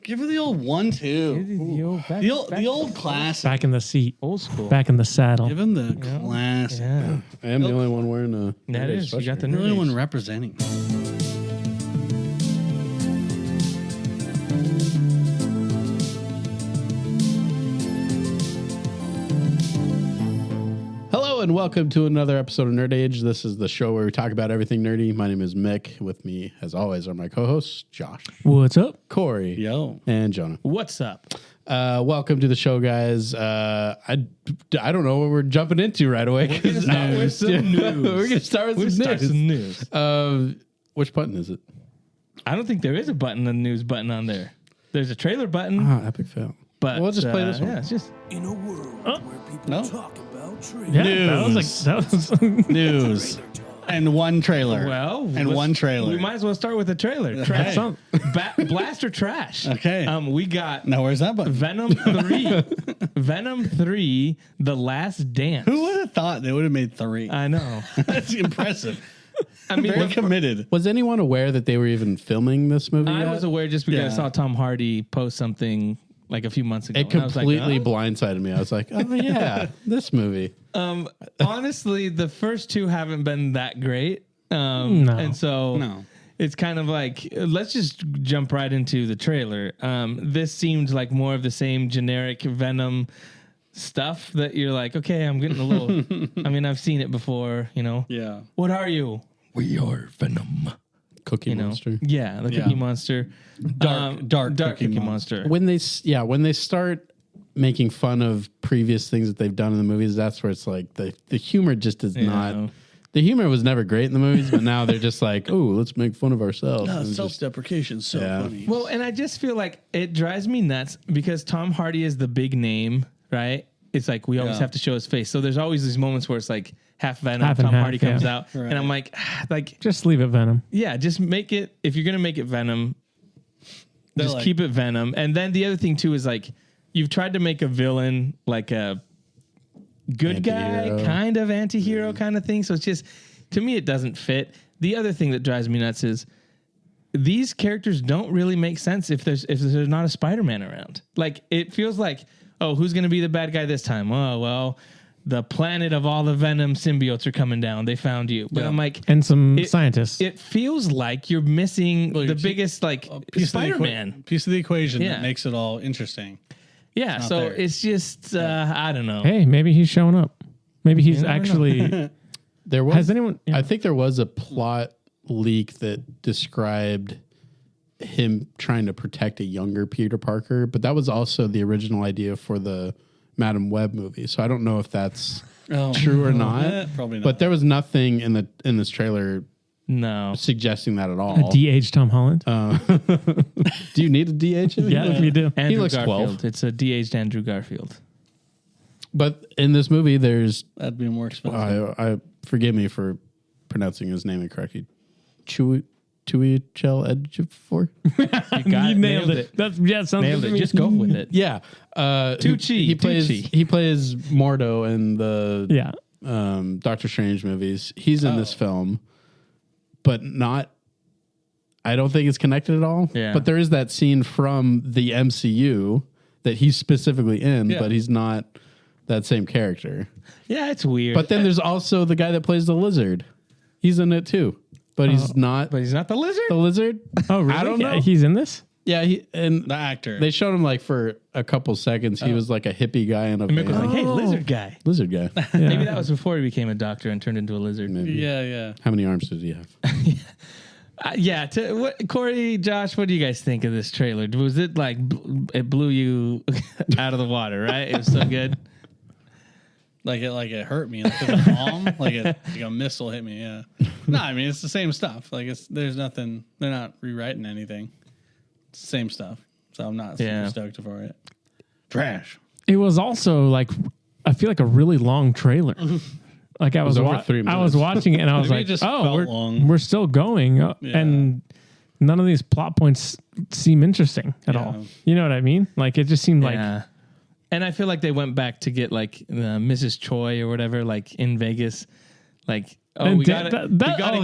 Give her the old 1-2. The old classic. Back in the seat. Old school. Back in the saddle. Give him the classic. Yeah. I am the only one wearing a. That is. You got the The only new one representing. Hello and welcome to another episode of Nerd Age. This is the show where we talk about everything nerdy. My name is Mick. With me, as always, are my co-hosts Josh, What's up? Corey, and Jonah. What's up? Welcome to the show, guys. I don't know what we're jumping into right away. We're going to start with some news. We're going to start with some news. Which button is it? I don't think there is a button, a news button on there. There's a trailer button. Oh, epic fail. But we'll just play this one. Yeah, it's just in a world where people talk about trailers. Yeah, News. that was News. And one trailer. One trailer. We might as well start with the trailer. Trash. Blast or trash. Okay. We got Now, where's that button? Venom 3. Venom 3, The Last Dance. Who would have thought they would have made 3? I know. That's impressive. I mean, Very committed. Was anyone aware that they were even filming this movie I yet? was aware just because Yeah. I saw Tom Hardy post something like a few months ago. It and I was like, completely oh. blindsided me. I was like, oh, yeah, this movie. Honestly, the first two haven't been that great. No. And so No. it's kind of like, let's just jump right into the trailer. This seemed like more of the same generic Venom stuff that you're like, okay, I'm getting a little, I mean, I've seen it before, you know. Yeah. What are you? We are Venom. Cookie You know? Monster. Yeah, the Cookie Monster. Dark Cookie Cookie Monster. When they start making fun of previous things that they've done in the movies, that's where it's like the humor just is not. The humor was never great in the movies, but now they're just like, oh, let's make fun of ourselves. And it's just- Self-deprecation is so funny. Well, and I just feel like it drives me nuts because Tom Hardy is the big name, right? It's like we always have to show his face. So there's always these moments where it's like half Venom, Half and Tom half, Hardy comes yeah. out, and I'm like, just leave it Venom. yeah, just make it. If you're gonna make it Venom, just keep it Venom. And then the other thing too is like you've tried to make a villain like a good Anti-hero. guy, kind of anti-hero kind of thing. So it's just, to me, it doesn't fit. The other thing that drives me nuts is these characters don't really make sense if there's not a Spider-Man around. Like it feels like, oh, who's gonna be the bad guy this time? Oh, well, the planet of all the Venom symbiotes are coming down. They found you. But I'm like, And some scientists. it feels like you're missing the biggest like Spider-Man. Piece of the equation Yeah. that makes it all interesting. Yeah, so there. it's just I don't know. Hey, maybe he's showing up. Maybe he's actually. There was. Has anyone? Yeah. I think there was a plot leak that described him trying to protect a younger Peter Parker, but that was also the original idea for the Madam Web movie. So I don't know if that's true or not. Probably not. But there was nothing in this trailer No. suggesting that at all. DH Tom Holland. Do you need a DH? Yeah, if you do. Andrew looks Garfield. 12. It's a de-aged Andrew Garfield. But in this movie, there's That'd be more expensive. I forgive me for pronouncing his name incorrectly. Chewie Chell Edgefor? You nailed it. That's sounds Nailed good it. to me. Just go with it. Yeah. Tucci, He plays Tucci. he plays Mordo in the Yeah. Doctor Strange movies. He's in this film, but not. I don't think it's connected at all. Yeah. But there is that scene from the MCU that he's specifically in, Yeah. but he's not that same character. Yeah, it's weird. But then there's also the guy that plays the Lizard. He's in it too, but he's not But he's not the lizard? the Lizard. Oh, really? I don't know. He's in this? Yeah, and The actor. they showed him like for a couple seconds. He was like a hippie guy in a Mick was van. like, hey, lizard guy. Lizard guy. Maybe that was before he became a doctor and turned into a lizard. Maybe. yeah. How many arms does he have? Corey, Josh, what do you guys think of this trailer? Was it like it blew you out of the water, right? It was so good. Like it hurt me. Like a bomb, like a missile hit me. Yeah. No, I mean it's the same stuff. Like there's nothing. They're not rewriting anything. It's the same stuff. So I'm not super stoked for it. Trash. It was also like, I feel like a really long trailer. Like I was, over 3 I was minutes. watching it and I was Maybe it like, just oh, felt long. we're still going. And none of these plot points seem interesting at all. You know what I mean? Like it just seemed like, and I feel like they went back to get like Mrs. Choi or whatever, like in Vegas. Like Oh, And we gotta get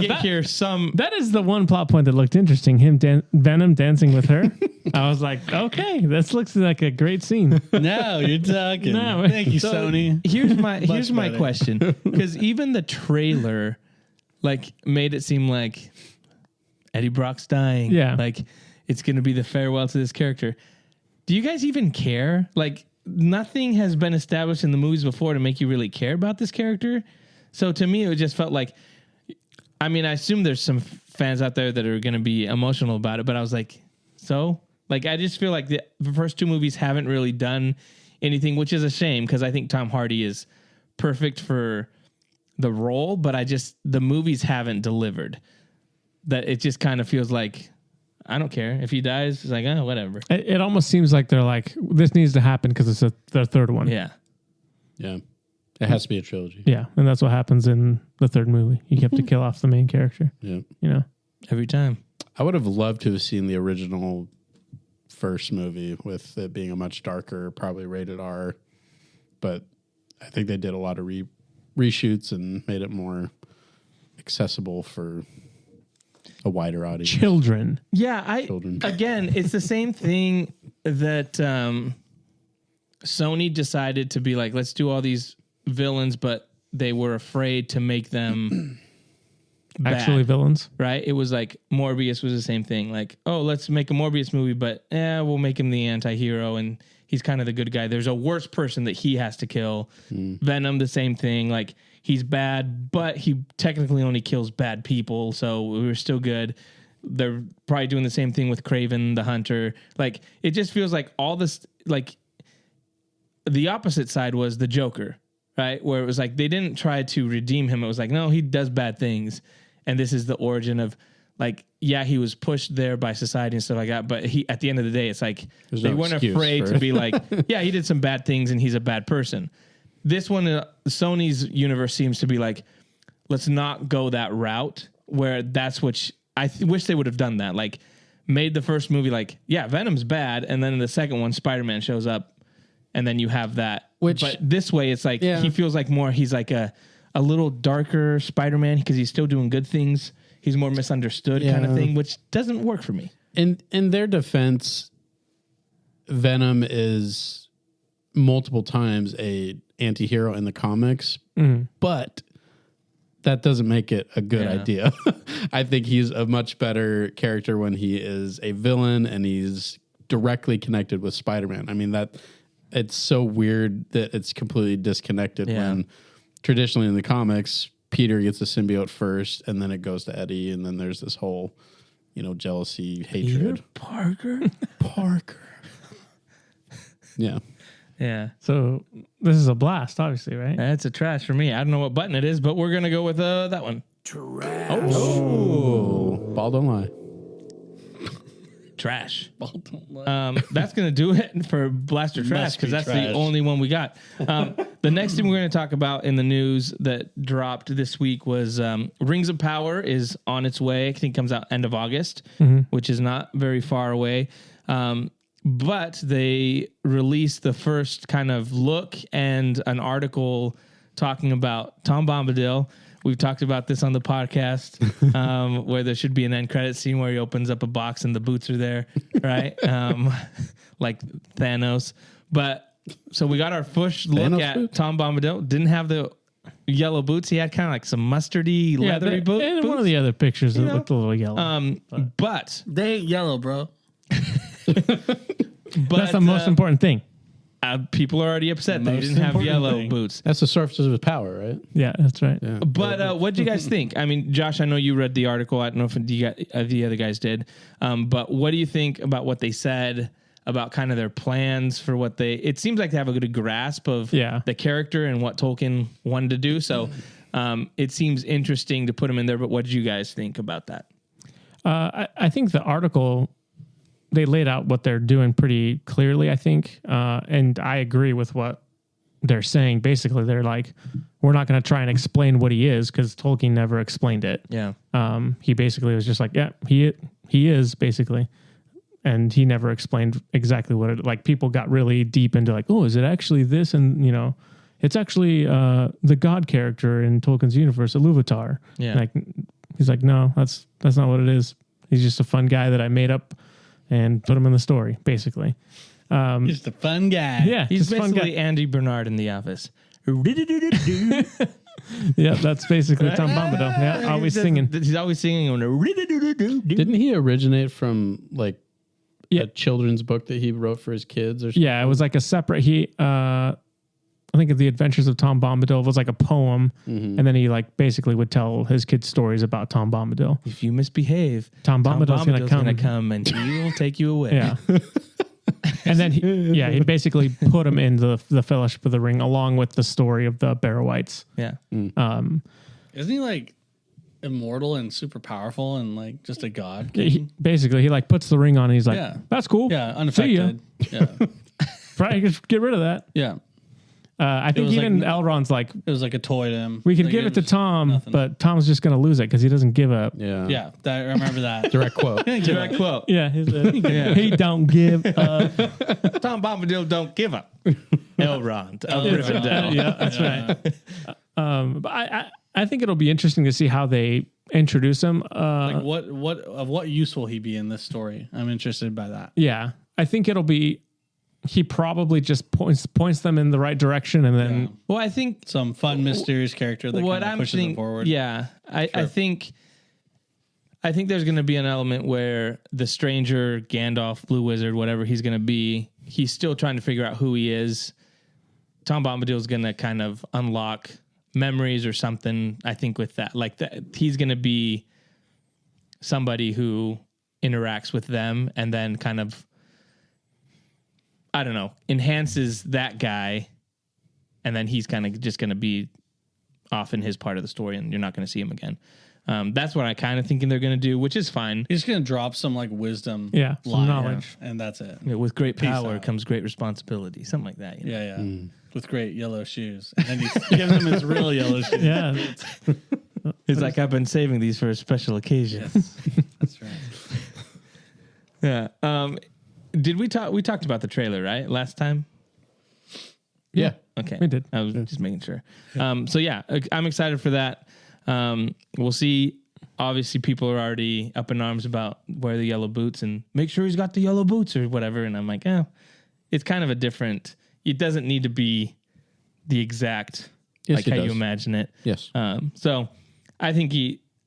that- here some. That is the one plot point that looked interesting. Him, Venom dancing with her. I was like, okay, this looks like a great scene. Now you're talking. No. Thank you, So, Sony. Here's my better. question, because even the trailer, like, made it seem like Eddie Brock's dying. Yeah. Like, it's going to be the farewell to this character. Do you guys even care? Like, nothing has been established in the movies before to make you really care about this character. So to me, it just felt like, I mean, I assume there's some fans out there that are going to be emotional about it, but I was like, so? Like, I just feel like the first two movies haven't really done anything, which is a shame because I think Tom Hardy is perfect for the role, but the movies haven't delivered. That it just kind of feels like, I don't care. If he dies, it's like, oh, whatever. It almost seems like they're like, this needs to happen because it's their third one. Yeah. Yeah. It has to be a trilogy. Yeah, and that's what happens in the third movie. You have to kill off the main character. Yeah. You know, Every time. I would have loved to have seen the original first movie with it being a much darker, probably rated R. But I think they did a lot of reshoots and made it more accessible for a wider audience. children. Yeah, Children. Again, it's the same thing that Sony decided to be like, let's do all these villains, but they were afraid to make them Actually, bad, villains. right? It was like Morbius was the same thing. Like, oh, let's make a Morbius movie, but we'll make him the anti-hero and he's kind of the good guy. There's a worse person that he has to kill. Venom, the same thing. Like, he's bad, but he technically only kills bad people, so we're still good. They're probably doing the same thing with Kraven the Hunter. Like, it just feels like all this, like, the opposite side was the Joker, right? Where it was like they didn't try to redeem him. It was like, no, he does bad things. And this is the origin of, like, yeah, he was pushed there by society and stuff like that. But he, at the end of the day, it's like There's they no weren't excuse afraid for to it. be like, yeah, he did some bad things and he's a bad person. This one, Sony's universe seems to be like, let's not go that route where that's what wish they would have done that. Like, made the first movie like, yeah, Venom's bad. And then in the second one, Spider-Man shows up. And then you have that. But this way, it's like, he feels like more, he's like a little darker Spider-Man because he's still doing good things. He's more misunderstood kind of thing, which doesn't work for me. In their defense, Venom is multiple times a anti-hero in the comics, but that doesn't make it a good idea. I think he's a much better character when he is a villain and he's directly connected with Spider-Man. I mean, that it's so weird that it's completely disconnected when traditionally in the comics, Peter gets a symbiote first and then it goes to Eddie. And then there's this whole, jealousy, hatred. Parker? Yeah. Yeah. So this is a blast, obviously, right? That's a trash for me. I don't know what button it is, but we're going to go with that one. Trash. Oh, ball don't lie. Trash. That's going to do it for Blaster Trash Must be because that's the trash. only one we got. The next thing we're going to talk about in the news that dropped this week was Rings of Power is on its way. I think it comes out end of August, which is not very far away. But they released the first kind of look and an article talking about Tom Bombadil. We've talked about this on the podcast, where there should be an end credit scene where he opens up a box and the boots are there, right? Like Thanos. But so we got our first look Thanos at boots? Tom Bombadil. Didn't have the yellow boots. He had kind of like some mustardy, leathery boots. And one of the other pictures that looked a little yellow. But They ain't yellow, bro. That's the most important thing. people are already upset they Most didn't have important yellow thing. boots. That's the source of his power, right? Yeah, that's right. Yeah. But what do you guys think? I mean, Josh, I know you read the article. I don't know if the other guys did. But what do you think about what they said about kind of their plans for what they... It seems like they have a good grasp of the character and what Tolkien wanted to do. So it seems interesting to put them in there. But what did you guys think about that? I think the article... They laid out what they're doing pretty clearly, I think. And I agree with what they're saying. Basically, they're like, we're not going to try and explain what he is because Tolkien never explained it. Yeah. He basically was just like, yeah, he is basically. And he never explained exactly what it, like people got really deep into like, oh, is it actually this? And, you know, it's actually the god character in Tolkien's universe, Iluvatar. Yeah. Like he's like, no, that's not what it is. He's just a fun guy that I made up and put him in the story, basically. Just a fun guy. Yeah, He's just a fun basically guy. Andy Bernard in The Office. Yeah, that's basically Tom Bombadil. Yeah, always singing. He's always singing. Didn't he originate from like Yeah. a children's book that he wrote for his kids or something? Yeah, it was like a separate. I think of The Adventures of Tom Bombadil was like a poem, and then he like basically would tell his kids stories about Tom Bombadil. If you misbehave, Tom Bombadil's gonna come. and he will take you away. Yeah. And then he basically put him in the Fellowship of the Ring along with the story of the Barrow-wights. Yeah. Isn't he like immortal and super powerful and like just a god? He like puts the ring on and he's like, Yeah. that's cool. Yeah, See ya. unaffected. Yeah. Probably just get rid of that. Yeah. I think was even like- Elrond's like, It was like a toy to him. we could Like, give it to was Tom, nothing. but Tom's just going to lose it because he doesn't give up. Yeah. Yeah, I remember that. Direct quote. Direct quote. Yeah, he don't give up. Tom Bombadil don't give up. Elrond of Rivendell. Yeah, that's right. But I think it'll be interesting to see how they introduce him. Like what use will he be in this story? I'm interested by that. Yeah, I think it'll be. He probably just points them in the right direction, and then Well, I think Some fun, mysterious character that what kind of I'm pushes thinking. it forward. Yeah, I think there's going to be an element where the stranger, Gandalf, Blue Wizard, whatever he's going to be, he's still trying to figure out who he is. Tom Bombadil is going to kind of unlock memories or something. I think with that, like that, he's going to be somebody who interacts with them and then kind of, I don't know, enhances that guy, and then he's kind of just going to be off in his part of the story, and you're not going to see him again. That's what I kind of thinking they're going to do, which is fine. He's gonna drop some like wisdom, Yeah, some line, knowledge. and that's it. You know, with great power out. comes great responsibility, something like that. You know? Yeah, yeah. With great yellow shoes, and then he gives him his real yellow shoes. yeah, He's like, I've been saving these for a special occasion. That's right. Yeah. Did we talk? We talked about the trailer, right? Last time. Yeah. Okay, We did. I was just making sure. So yeah, I'm excited for that. We'll see. Obviously, people are already up in arms about wear the yellow boots and make sure he's got the yellow boots or whatever. And I'm like, it's kind of a different. It doesn't need to be the exact Yes, like it how you does. imagine it. Yes. So I think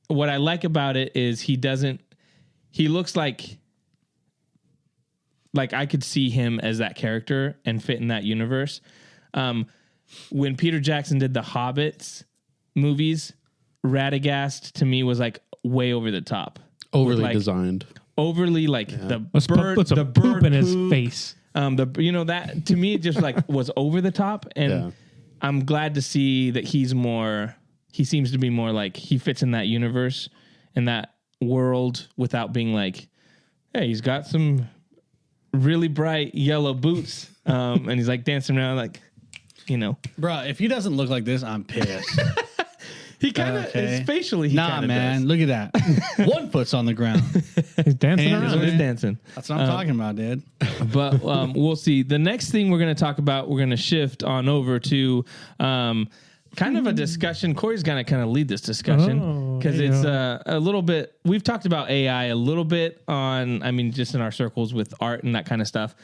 what I like about it is he looks like I could see him as that character and fit in that universe. When Peter Jackson did the Hobbits movies, Radagast to me was like way over the top. Overly With, like, designed. overly like the let's bird, put some the poop bird in his poop. face. That to me just like was over the top, and Yeah. I'm glad to see that he seems to be more like he fits in that universe and that world without being like, hey, he's got some really bright yellow boots, and he's like dancing around like, Bro, if he doesn't look like this, I'm pissed. he kind of Okay. spatially. He Nah, kinda man, does. look at that. One foot's on the ground. He's dancing Hands That's around. what he's dancing. That's what I'm talking about, dude. But we'll see. The next thing we're going to talk about, we're going to shift on over to kind of a discussion. Corey's going to kind of lead this discussion because it's a little bit. We've talked about AI a little bit just in our circles with art and that kind of stuff.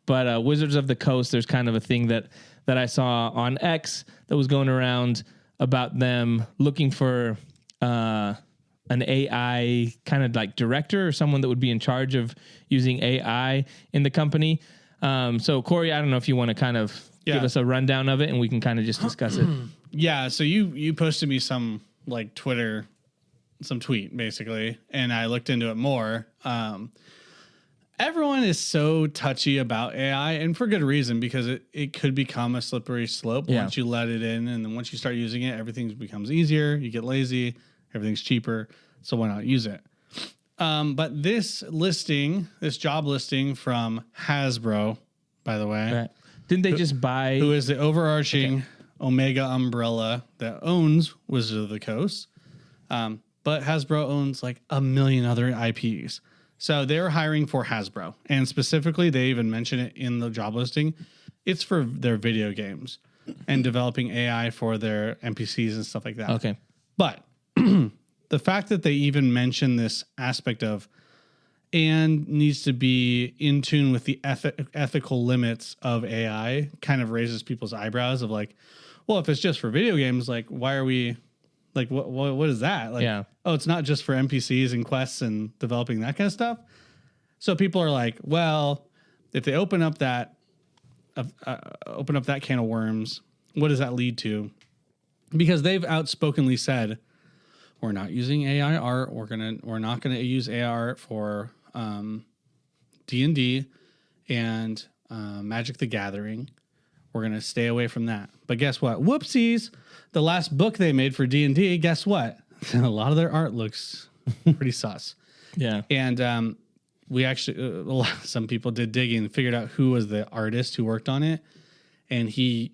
But Wizards of the Coast, there's kind of a thing that I saw on X that was going around about them looking for an AI kind of like director or someone that would be in charge of using AI in the company. So Corey, I don't know if you want to kind of give us a rundown of it and we can kind of just discuss it. Yeah, so you posted me some like some tweet basically, and I looked into it more. Everyone is so touchy about AI, and for good reason, because it could become a slippery slope once you let it in, and then once you start using it, everything becomes easier. You get lazy, everything's cheaper, so why not use it? But this job listing from Hasbro, by the way, Right. Didn't they just buy? who is the overarching Omega umbrella that owns Wizards of the Coast. But Hasbro owns like a million other IPs. So they're hiring for Hasbro. And specifically, they even mention it in the job listing. It's for their video games. and developing AI for their NPCs and stuff like that. Okay. But the fact that they even mention this aspect of and needs to be in tune with the ethical limits of AI kind of raises people's eyebrows of like, well, if it's just for video games, like, why are we like, what is that? Like, Yeah. oh, it's not just for NPCs and quests and developing that kind of stuff. So people are like, well, if they open up that can of worms, what does that lead to? Because they've outspokenly said, we're not using AI art. We're not gonna use AI art for D&D and Magic the Gathering. We're gonna stay away from that. But guess what? Whoopsies! The last book they made for D&D, guess what? A lot of their art looks pretty sus. Yeah. And we actually, some people did digging and figured out who was the artist who worked on it, and he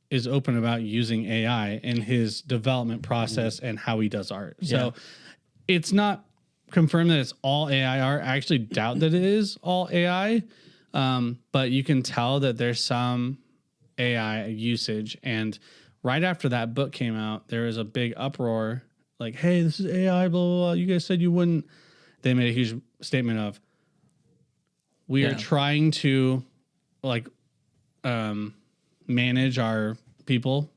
is open about using AI in his development process and how he does art. So it's not confirmed that it's all AI art. I actually doubt that it is all AI, but you can tell that there's some AI usage. And right after that book came out, there was a big uproar like, hey, this is AI, blah, blah, blah. You guys said you wouldn't. They made a huge statement of, we are trying to like manage our people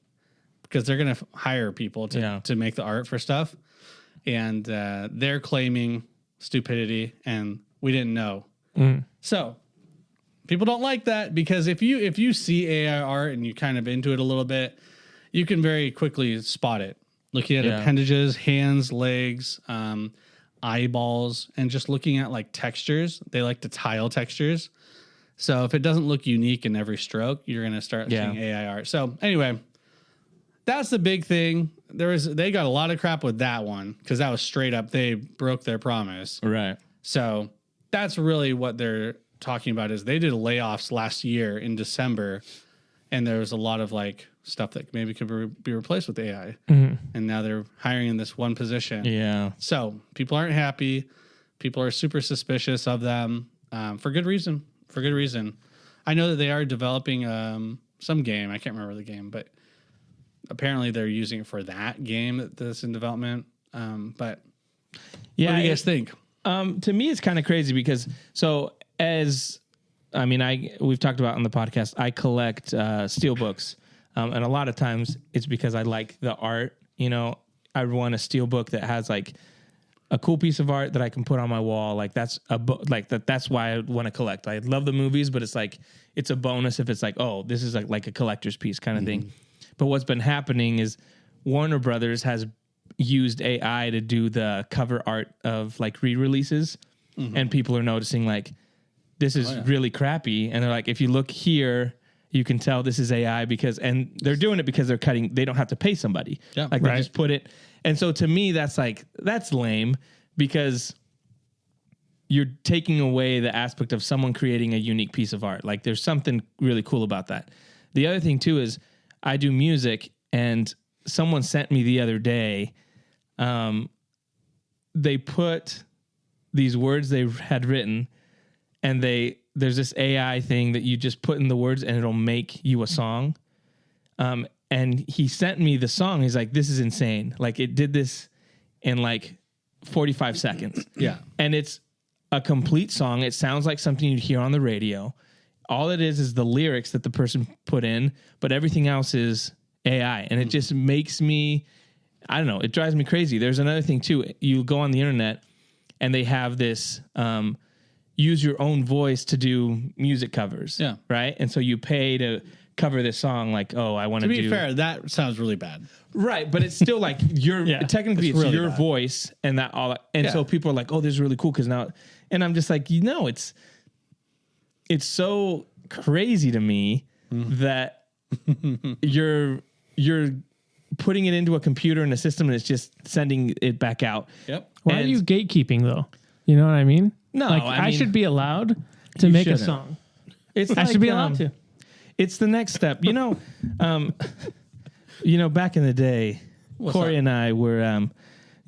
because they're going to hire people to make the art for stuff. And they're claiming stupidity and we didn't know. So people don't like that because if you see AI art and you kind of into it a little bit, you can very quickly spot it. Looking at appendages, hands, legs, eyeballs, and just looking at like textures. They like to tile textures. So if it doesn't look unique in every stroke, you're going to start seeing AI art. So anyway, that's the big thing. They got a lot of crap with that one because that was straight up. They broke their promise. Right. So that's really what they're talking about is they did layoffs last year in December, and there was a lot of like stuff that maybe could be replaced with AI. And now they're hiring in this one position. Yeah. So people aren't happy. People are super suspicious of them for good reason. For good reason. I know that they are developing some game. I can't remember the game, but apparently they're using it for that game that's in development. But what do you guys think? To me, it's kind of crazy because we've talked about on the podcast, I collect steel books. And a lot of times it's because I like the art. You know, I want a steel book that has like a cool piece of art that I can put on my wall. Like that's that's why I want to collect. I love the movies, but it's like, it's a bonus if it's like, oh, this is like a collector's piece kind of thing. But what's been happening is Warner Brothers has used AI to do the cover art of like re-releases, and people are noticing like, this is really crappy. And they're like, if you look here, you can tell this is AI and they're doing it because they don't have to pay somebody. Yeah. Like they just put it. And so to me, that's lame because you're taking away the aspect of someone creating a unique piece of art. Like there's something really cool about that. The other thing too is I do music, and someone sent me the other day, they put these words they had written, and there's this AI thing that you just put in the words and it'll make you a song. And he sent me the song. He's like, this is insane. Like it did this in like 45 seconds. Yeah. And it's a complete song. It sounds like something you'd hear on the radio. All it is the lyrics that the person put in, but everything else is AI. And it just makes me, I don't know, it drives me crazy. There's another thing too. You go on the internet and they have this, use your own voice to do music covers. Yeah. Right. And so you pay to cover this song. Like, oh, I want to do. To be fair, that sounds really bad. Right. But it's still like technically it's really your bad. voice and that all. And so people are like, oh, this is really cool. Cause now, and I'm just like, it's so crazy to me that you're putting it into a computer and a system and it's just sending it back out. Yep. Why are you gatekeeping though? You know what I mean? No, like, I I mean, should be allowed to make a shouldn't. song. It's I should be allowed to. It's the next step. Back in the day, Corey and I were,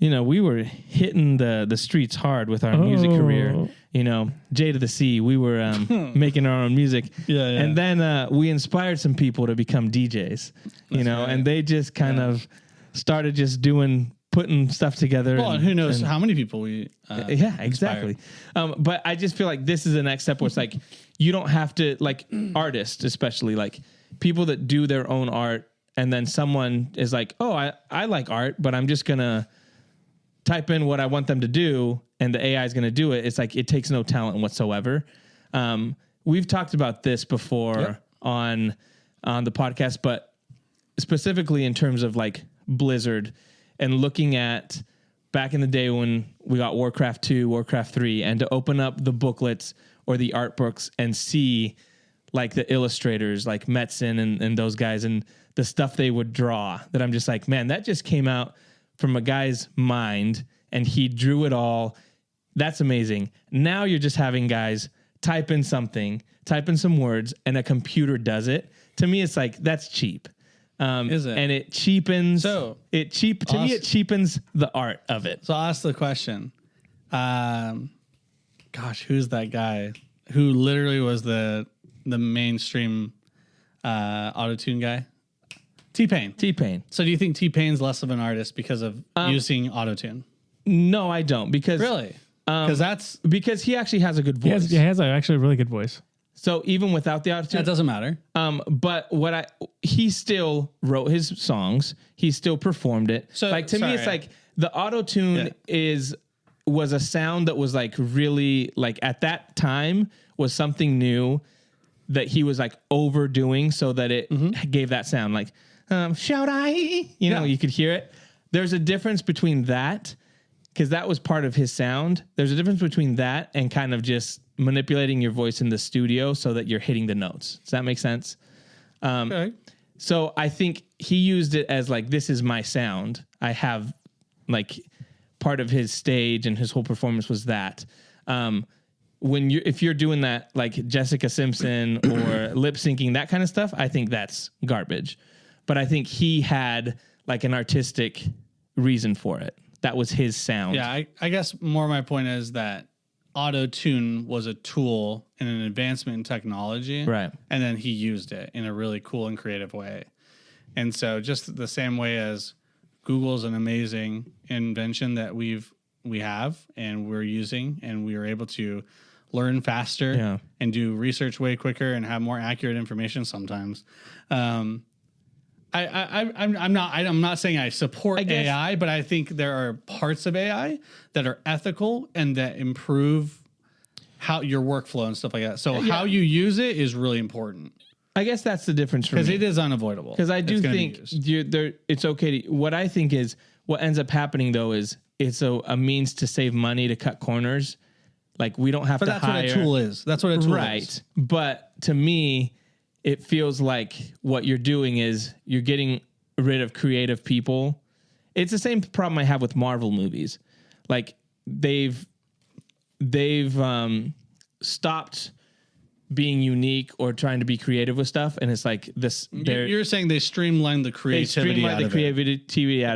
we were hitting the streets hard with our music career. J to the C, we were making our own music. Yeah. And then we inspired some people to become DJs, right. And they just kind of started just putting stuff together. Well, and who knows how many people we exactly. But I just feel like this is the next step where it's like, you don't have to, like, artists, especially, like, people that do their own art, and then someone is like, oh, I like art, but I'm just going to type in what I want them to do, and the AI is going to do it. It's like, it takes no talent whatsoever. We've talked about this before on the podcast, but specifically in terms of, like, Blizzard, and looking at back in the day when we got Warcraft 2, Warcraft 3, and to open up the booklets or the art books and see, like, the illustrators like Metzen and those guys and the stuff they would draw, that I'm just like, man, that just came out from a guy's mind and he drew it all. That's amazing. Now you're just having guys type in some words, and a computer does it. To me, it's like, that's cheap. Is it? And it cheapens. To me, it cheapens the art of it. So I'll ask the question. Who's that guy who literally was the mainstream auto-tune guy? T-Pain. So do you think T-Pain's less of an artist because of using auto-tune? No, I don't. Because really? Because he actually has a good voice. He has actually a really good voice. So even without the auto-tune, that doesn't matter. But he still wrote his songs. He still performed it. So like, to me, it's like the auto-tune was a sound that was, like, really, like, at that time was something new that he was, like, overdoing so that it gave that sound, like, shout I, you could hear it. There's a difference between that, because that was part of his sound. There's a difference between that and kind of just manipulating your voice in the studio so that you're hitting the notes. Does that make sense? Okay. So I think he used it as, like, this is my sound. I have, like, part of his stage and his whole performance was that. If you're doing that, like Jessica Simpson or lip syncing, that kind of stuff, I think that's garbage. But I think he had, like, an artistic reason for it. That was his sound. Yeah, I guess more my point is that auto-tune was a tool and an advancement in technology. Right. And then he used it in a really cool and creative way. And so just the same way as Google's an amazing invention that we have and we're using, and we are able to learn faster and do research way quicker and have more accurate information sometimes. I'm not saying I support AI, but I think there are parts of AI that are ethical and that improve how your workflow and stuff like that. So how you use it is really important. I guess that's the difference for me. Because it is unavoidable. Because I do think it's okay. What I think is what ends up happening, though, is it's a means to save money, to cut corners. Like, we don't have to hire. But that's what a tool is. That's what a tool is. Right. But to me, it feels like what you're doing is you're getting rid of creative people. It's the same problem I have with Marvel movies. Like, they've stopped being unique or trying to be creative with stuff, and it's like this. You're saying they streamlined the creativity out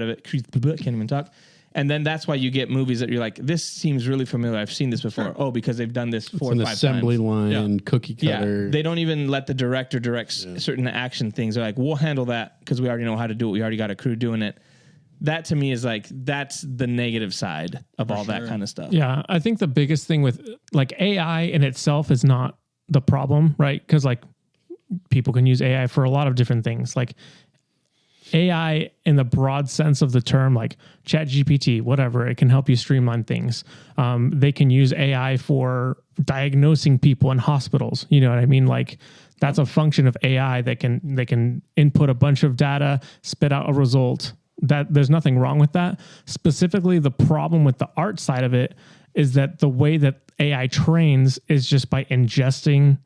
of it. Can't even talk. And then that's why you get movies that you're like, this seems really familiar. I've seen this before. Sure. Oh, because they've done this 4 or 5 times. An assembly line, cookie cutter. Yeah. They don't even let the director direct certain action things. They're like, we'll handle that because we already know how to do it. We already got a crew doing it. That to me is like, that's the negative side of all that kind of stuff. Yeah. I think the biggest thing with, like, AI in itself is not the problem, right? Because, like, people can use AI for a lot of different things. Like, AI in the broad sense of the term, like ChatGPT, whatever, it can help you streamline things. They can use AI for diagnosing people in hospitals. You know what I mean? Like, that's a function of AI that they can input a bunch of data, spit out a result. That there's nothing wrong with that. Specifically, the problem with the art side of it is that the way that AI trains is just by ingesting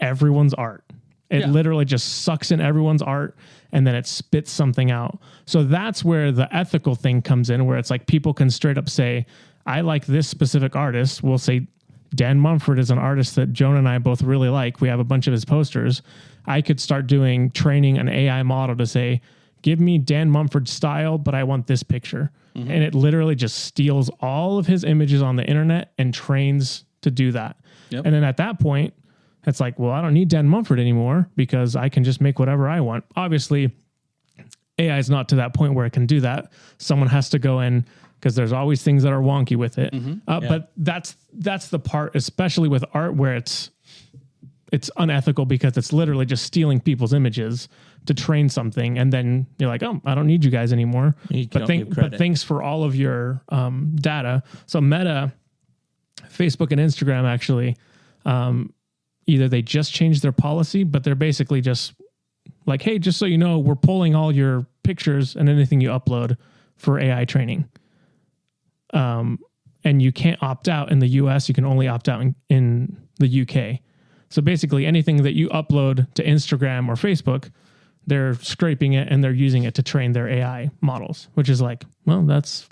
everyone's art. It literally just sucks in everyone's art and then it spits something out. So that's where the ethical thing comes in, where it's like people can straight up say, I like this specific artist. We'll say Dan Mumford is an artist that Jonah and I both really like. We have a bunch of his posters. I could start training an AI model to say, give me Dan Mumford's style, but I want this picture. And it literally just steals all of his images on the internet and trains to do that. Yep. And then at that point, it's like, well, I don't need Dan Mumford anymore because I can just make whatever I want. Obviously, AI is not to that point where it can do that. Someone has to go in because there's always things that are wonky with it. But that's the part, especially with art, where it's unethical because it's literally just stealing people's images to train something. And then you're like, oh, I don't need you guys anymore. But thanks for all of your data. So Meta, Facebook and Instagram actually, either they just changed their policy, but they're basically just like, hey, just so you know, we're pulling all your pictures and anything you upload for AI training. And you can't opt out in the US. You can only opt out in the UK. So basically anything that you upload to Instagram or Facebook, they're scraping it and they're using it to train their AI models, which is like, well, that's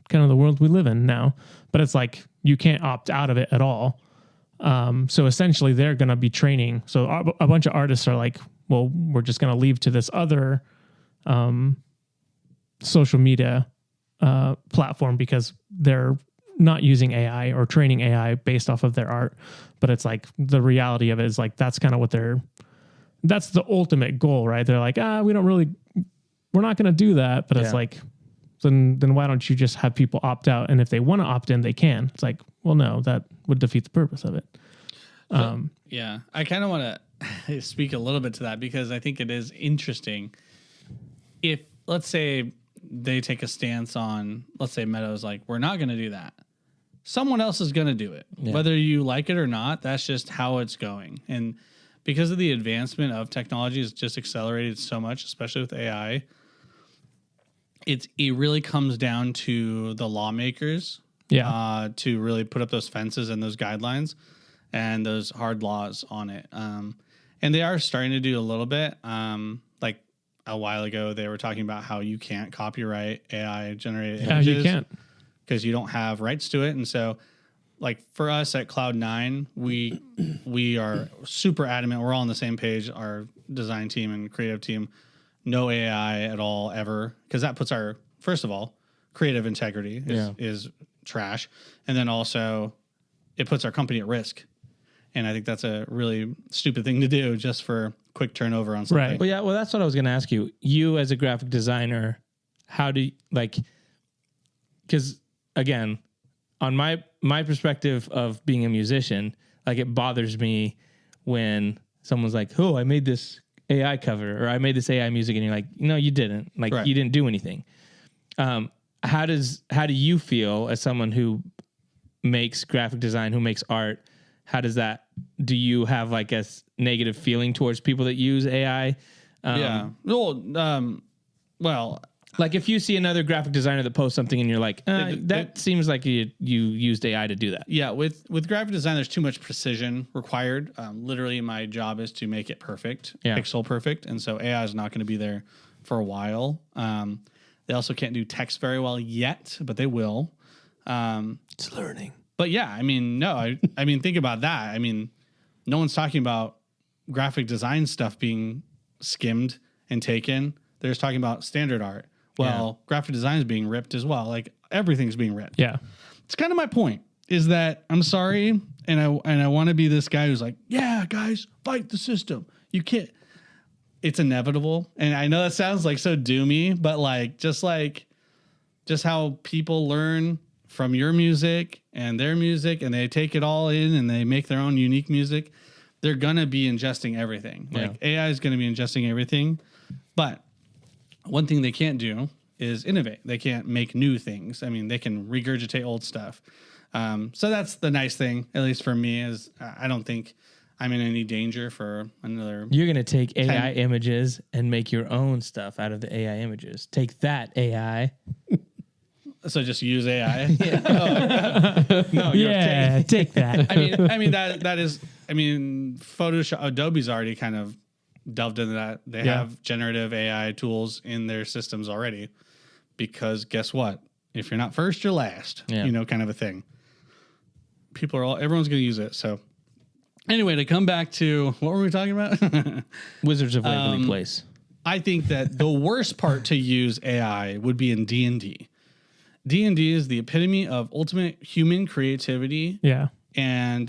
kind of the world we live in now. But it's like, you can't opt out of it at all. So essentially they're going to be training. So a bunch of artists are like, well, we're just going to leave to this other social media platform because they're not using AI or training AI based off of their art. But it's like the reality of it is like, that's kind of what that's the ultimate goal, right? They're like, we're not going to do that. But it's like, then why don't you just have people opt out? And if they want to opt in, they can. It's like, well, no, that would defeat the purpose of it. Yeah, I kind of want to speak a little bit to that because I think it is interesting. If, let's say, they take a stance on, let's say Meadows like, we're not going to do that. Someone else is going to do it. Yeah. Whether you like it or not, that's just how it's going. And because of the advancement of technology has just accelerated so much, especially with AI, it really comes down to the lawmakers to really put up those fences and those guidelines and those hard laws on it. And they are starting to do a little bit. Like a while ago, they were talking about how you can't copyright AI generated images. Yeah, you can't. Because you don't have rights to it. And so, like for us at Cloud9, we are super adamant. We're all on the same page, our design team and creative team. No AI at all, ever. Because that puts our, first of all, creative integrity is trash. And then also, it puts our company at risk. And I think that's a really stupid thing to do just for quick turnover on something. Right. Well, yeah. Well, that's what I was going to ask you. You as a graphic designer, how do you, like, because again, on my perspective of being a musician, like it bothers me when someone's like, oh, I made this AI cover or I made this AI music. And you're like, no, you didn't. Like you didn't do anything. How do you feel as someone who makes graphic design, who makes art? How does that, do you have like a negative feeling towards people that use AI? Well, like if you see another graphic designer that posts something and you're like, that seems like you used AI to do that. Yeah. With graphic design, there's too much precision required. Literally my job is to make it perfect, pixel perfect. And so AI is not going to be there for a while. They also can't do text very well yet, but they will. It's learning. But yeah, I mean, no, I mean, think about that. I mean, no one's talking about graphic design stuff being skimmed and taken. They're just talking about standard art. Well, graphic design is being ripped as well. Like everything's being ripped. Yeah. It's kind of my point is that I'm sorry. And I want to be this guy who's like, yeah, guys, fight the system. You can't, it's inevitable. And I know that sounds like so doomy, but just how people learn from your music and their music and they take it all in and they make their own unique music, they're going to be ingesting everything. Like AI is going to be ingesting everything. But one thing they can't do is innovate. They can't make new things. I mean, they can regurgitate old stuff. So that's the nice thing, at least for me, is I don't think I'm in any danger for another. You're going to take AI images and make your own stuff out of the AI images. Take that, AI. So just use AI. Take that. I mean that is. I mean, Photoshop. Adobe's already kind of delved into that. They have generative AI tools in their systems already. Because guess what? If you're not first, you're last. Kind of a thing. Everyone's going to use it. So anyway, to come back to what were we talking about? Wizards of Waverly Place. I think that the worst part to use AI would be in D&D. D&D is the epitome of ultimate human creativity. Yeah. And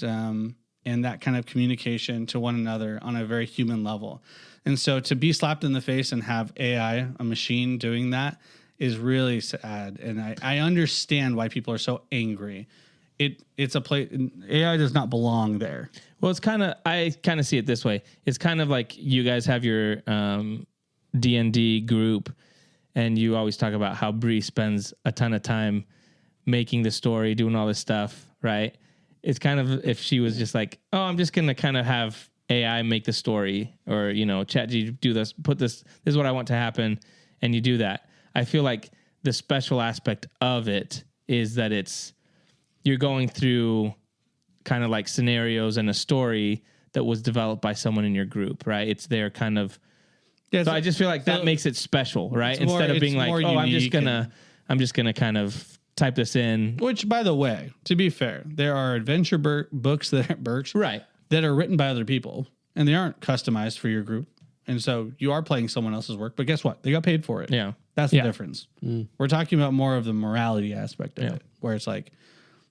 that kind of communication to one another on a very human level. And so to be slapped in the face and have AI, a machine doing that, is really sad. And I understand why people are so angry. It's a place, AI does not belong there. Well, I kind of see it this way. It's kind of like you guys have your D&D group, and you always talk about how Bree spends a ton of time making the story, doing all this stuff, right? It's kind of if she was just like, oh, I'm just going to kind of have AI make the story, or, ChatGPT do this, this is what I want to happen, and you do that. I feel like the special aspect of it is that you're going through kind of like scenarios and a story that was developed by someone in your group, right? It's their kind of. Yeah, so I just feel like that makes it special, right? Instead of being like, oh, I'm just gonna kind of type this in. Which, by the way, to be fair, there are adventure books that are written by other people, and they aren't customized for your group. And so you are playing someone else's work, but guess what? They got paid for it. Yeah. That's the difference. We're talking about more of the morality aspect of it, where it's like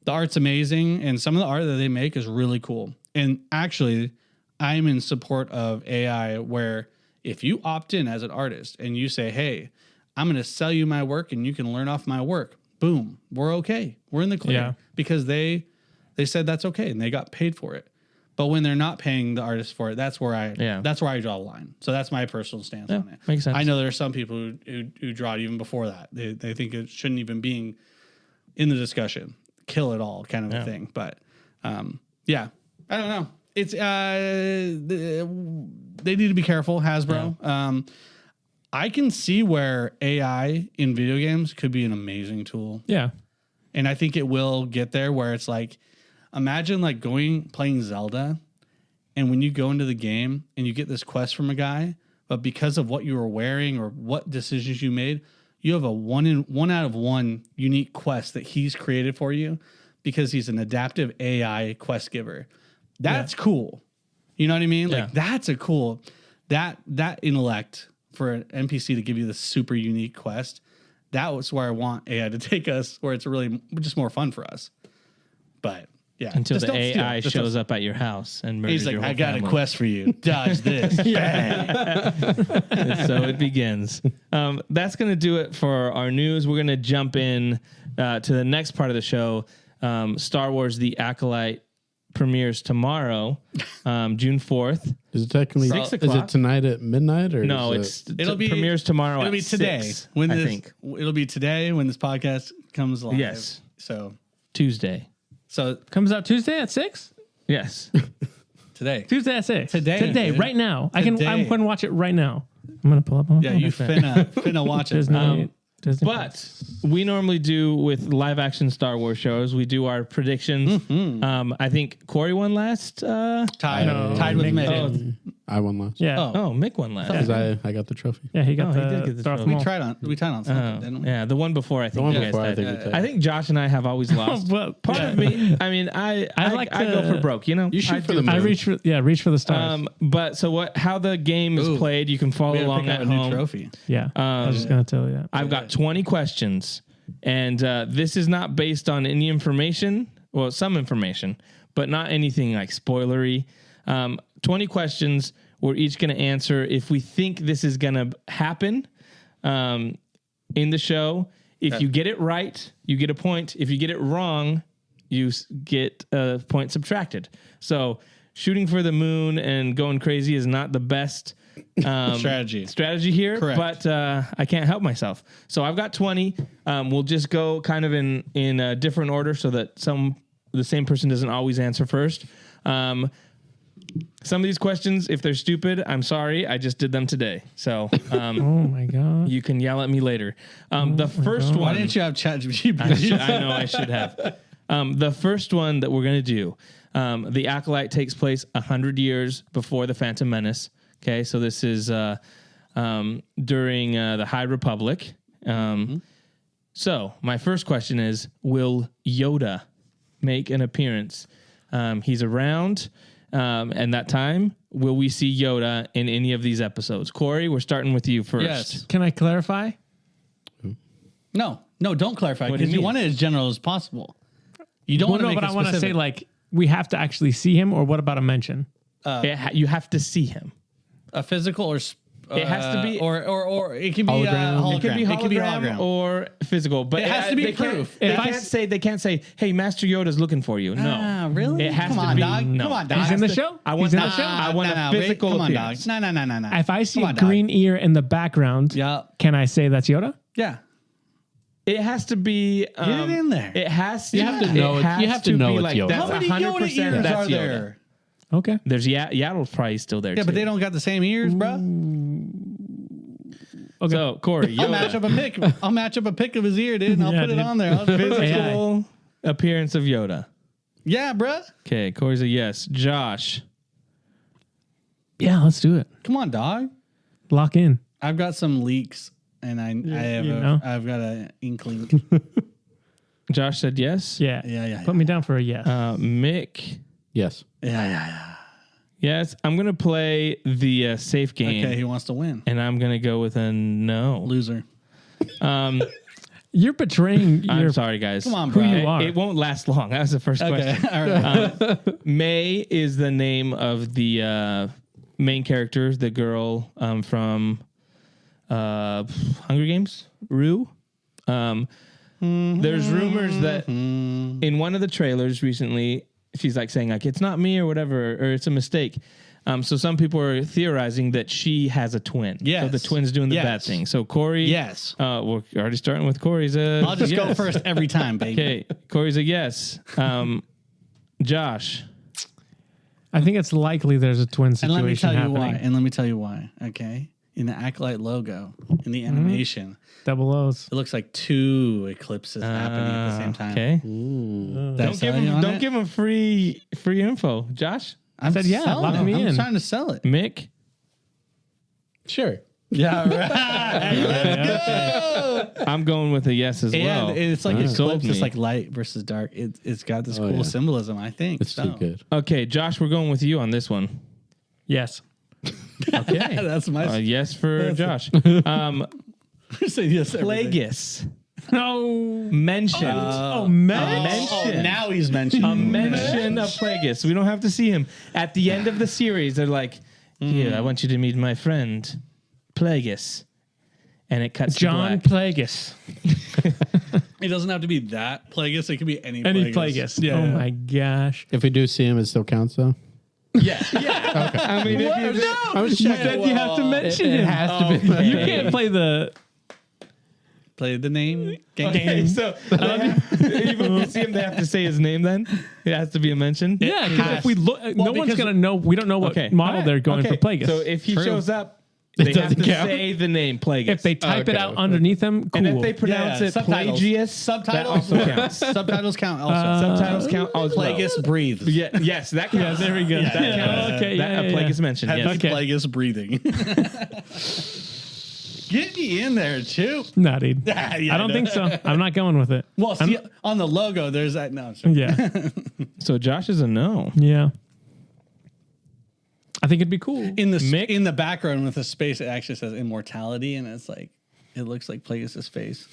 the art's amazing, and some of the art that they make is really cool. And actually, I'm in support of AI, where if you opt in as an artist and you say, hey, I'm going to sell you my work and you can learn off my work, boom, we're okay. We're in the clear because they said that's okay and they got paid for it. But when they're not paying the artist for it, that's where I draw the line. So that's my personal stance on it. Makes sense. I know there are some people who draw it even before that. They think it shouldn't even be in the discussion. Kill it all kind of a thing. But I don't know. It's they need to be careful, Hasbro. Yeah. I can see where AI in video games could be an amazing tool. Yeah. And I think it will get there where it's like, imagine like playing Zelda, and when you go into the game and you get this quest from a guy, but because of what you were wearing or what decisions you made, you have a 1 out of 1 unique quest that he's created for you because he's an adaptive AI quest giver. That's cool. You know what I mean? Like that's a cool, that intellect for an NPC to give you this super unique quest. That was where I want AI to take us, where it's really just more fun for us. But yeah, until the AI shows up at your house and murders he's like, your whole I got family. a quest for you. Dodge this. And so it begins. That's going to do it for our news. We're going to jump in to the next part of the show. Star Wars The Acolyte premieres tomorrow, June 4th. Is it technically 6 Is o'clock? it tonight at midnight or No, It'll be premieres tomorrow. It'll be today. 6, When I this, think it'll be today when this podcast comes live. Yes. So Tuesday. Comes out Tuesday at 6? Yes. Today. Tuesday at 6. Today, dude. Right now. Today. I'm going to watch it right now. I'm going to pull up my Yeah, you finna watch it. Disney But Plus. we normally do with live action Star Wars shows, we do our predictions. I think Corey won last. Tied with me. I won last. Yeah. Oh, Mick won last. Because I got the trophy. Yeah, he got he the, did get the Star trophy. Wars. We tied on something, didn't we? Yeah, the one before I think one you guys before, I tied. think we tied. I think Josh and I have always lost. Well, Part of me, I mean, I like go the- for broke, you know? You shoot I for do. the I moon. reach for the stars. But so how the game is played, you can follow We gotta along pick out at a new home. trophy. yeah. I was just going to tell you that. I've got 20 questions, and this is not based on any information. Well, some information, but not anything like spoilery. 20 questions. We're each going to answer if we think this is going to happen in the show. If you get it right, you get a point. If you get it wrong, you get a point subtracted. So shooting for the moon and going crazy is not the best strategy here. Correct. But I can't help myself. So I've got 20. We'll just go kind of in a different order so that the same person doesn't always answer first. Some of these questions, if they're stupid, I'm sorry. I just did them today. So Oh my God. you can yell at me later. The first Why one. didn't you have ChatGPT? I know I should have. The first one that we're going to do, The Acolyte takes place 100 years before The Phantom Menace. Okay, so this is during the High Republic. So my first question is, will Yoda make an appearance? He's around, and that time will we see Yoda in any of these episodes? Corey, we're starting with you first. Yes. Can I clarify? No, don't clarify What do you because you mean? want it as general as possible. You don't Well, want to no, make but it I want to say specific. like we have to actually see him, or what about a mention? You have to see him. a physical or It has to be- or it can be Hologram. hologram. It could be hologram, hologram. or physical, but It has to be they proof. Can't, they can't say, "Hey, Master Yoda's looking for you." No, Ah, really? It has Come to on, be. dog. No. Come on, dog. He's in the show. I want He's in that. the show. I want a wait, physical Come on, dog. appearance. No. If I see Come a on, dog. green ear in the background, Yeah. can I say that's Yoda? Yeah. It has to be. Get it in there. It has. You have to know It it- has you have to know be it's like Yoda. that's How many 100%. Yoda ears That's are Yoda. there? Okay. There's Yaddle's probably still there. Yeah, too. but they don't got the same ears, bro. Okay. So Corey, I'll match Yoda, up a pic. I'll match up a pic of his ear, dude, and I'll Yeah, put it dude. on there. I'll physical appearance of Yoda. Yeah, bro. Okay, Corey's a yes. Josh, Yeah, let's do it. Come on, dog. Lock in. I've got some leaks, and you know. I've got an inkling. Josh said yes. Yeah. Yeah. Put me down for a yes. Mick, Yes. Yeah. yes. I'm gonna play the safe game, Okay, he wants to win. and I'm gonna go with a no. Loser. You're betraying your. I'm sorry, guys. Come on, Who bro. you are. It won't last long. That was the first Okay. question. All right. May is the name of the main character, the girl from Hunger Games, Rue. There's rumors that in one of the trailers recently, she's like saying like it's not me or whatever, or it's a mistake. So some people are theorizing that she has a twin. Yes. So the twin's doing the Yes. bad thing. So Corey. Yes. We're already starting with Corey's. I'll just go yes. first every time, baby. Okay, Corey's a yes. Josh. I think it's likely there's a twin And situation let me tell you happening. why. And let me tell you why. Okay. In the Acolyte logo, in the animation, Double O's. it looks like two eclipses happening at the same time. Okay. That's Don't give him free info, Josh. I said, yeah, selling lock it. me I'm in. trying to sell it. Mick. Sure. Yeah, right. I'm going with a yes as well. And it's like Sold eclipse. It's me. like light versus dark. It's got this cool yeah. symbolism, I think. It's too good. Okay, Josh, we're going with you on this one. Yes. Okay. That's my Yes for Josh. say yes. Plagueis. No. Mentioned. Oh, now he's mentioned. A mention of Plagueis. We don't have to see him. At the end of the series, they're like, here, I want you to meet my friend, Plagueis. And it cuts John to black. Plagueis. It doesn't have to be that Plagueis. It could be any Any Plagueis. Plagueis. Yeah. Oh my gosh. If we do see him, it still counts though. Yeah. I mean, if you I was You checking. said you have to mention It him. has to be. You can't play the Play the name. Okay, so even if you see him, they have to say his name. Then it has to be a mention. yeah. Because if we look, no one's because- gonna know. We don't know what model they're going for Plagueis. So if he True. shows up, they have doesn't to count. say the name Plagueis. if they type it Okay. out underneath them, cool. and if they pronounce it subtitles. Plagius, that Subtitles also counts. Subtitles count also. Subtitles count as well. Plagueis breathes. Yeah, yes, that counts. there we go. That counts. Okay, That yeah. Plagueis mentioned. Have Yes. the Plagueis breathing. Get me in there too. No, dude. Yeah, I don't think so. I'm not going with it. Well, see, on the logo, there's that. No, sorry. Yeah. So Josh is a no. Yeah. I think it'd be cool. in the Mick? in the background with the space, it actually says immortality, and it's like it looks like Plagueis' face.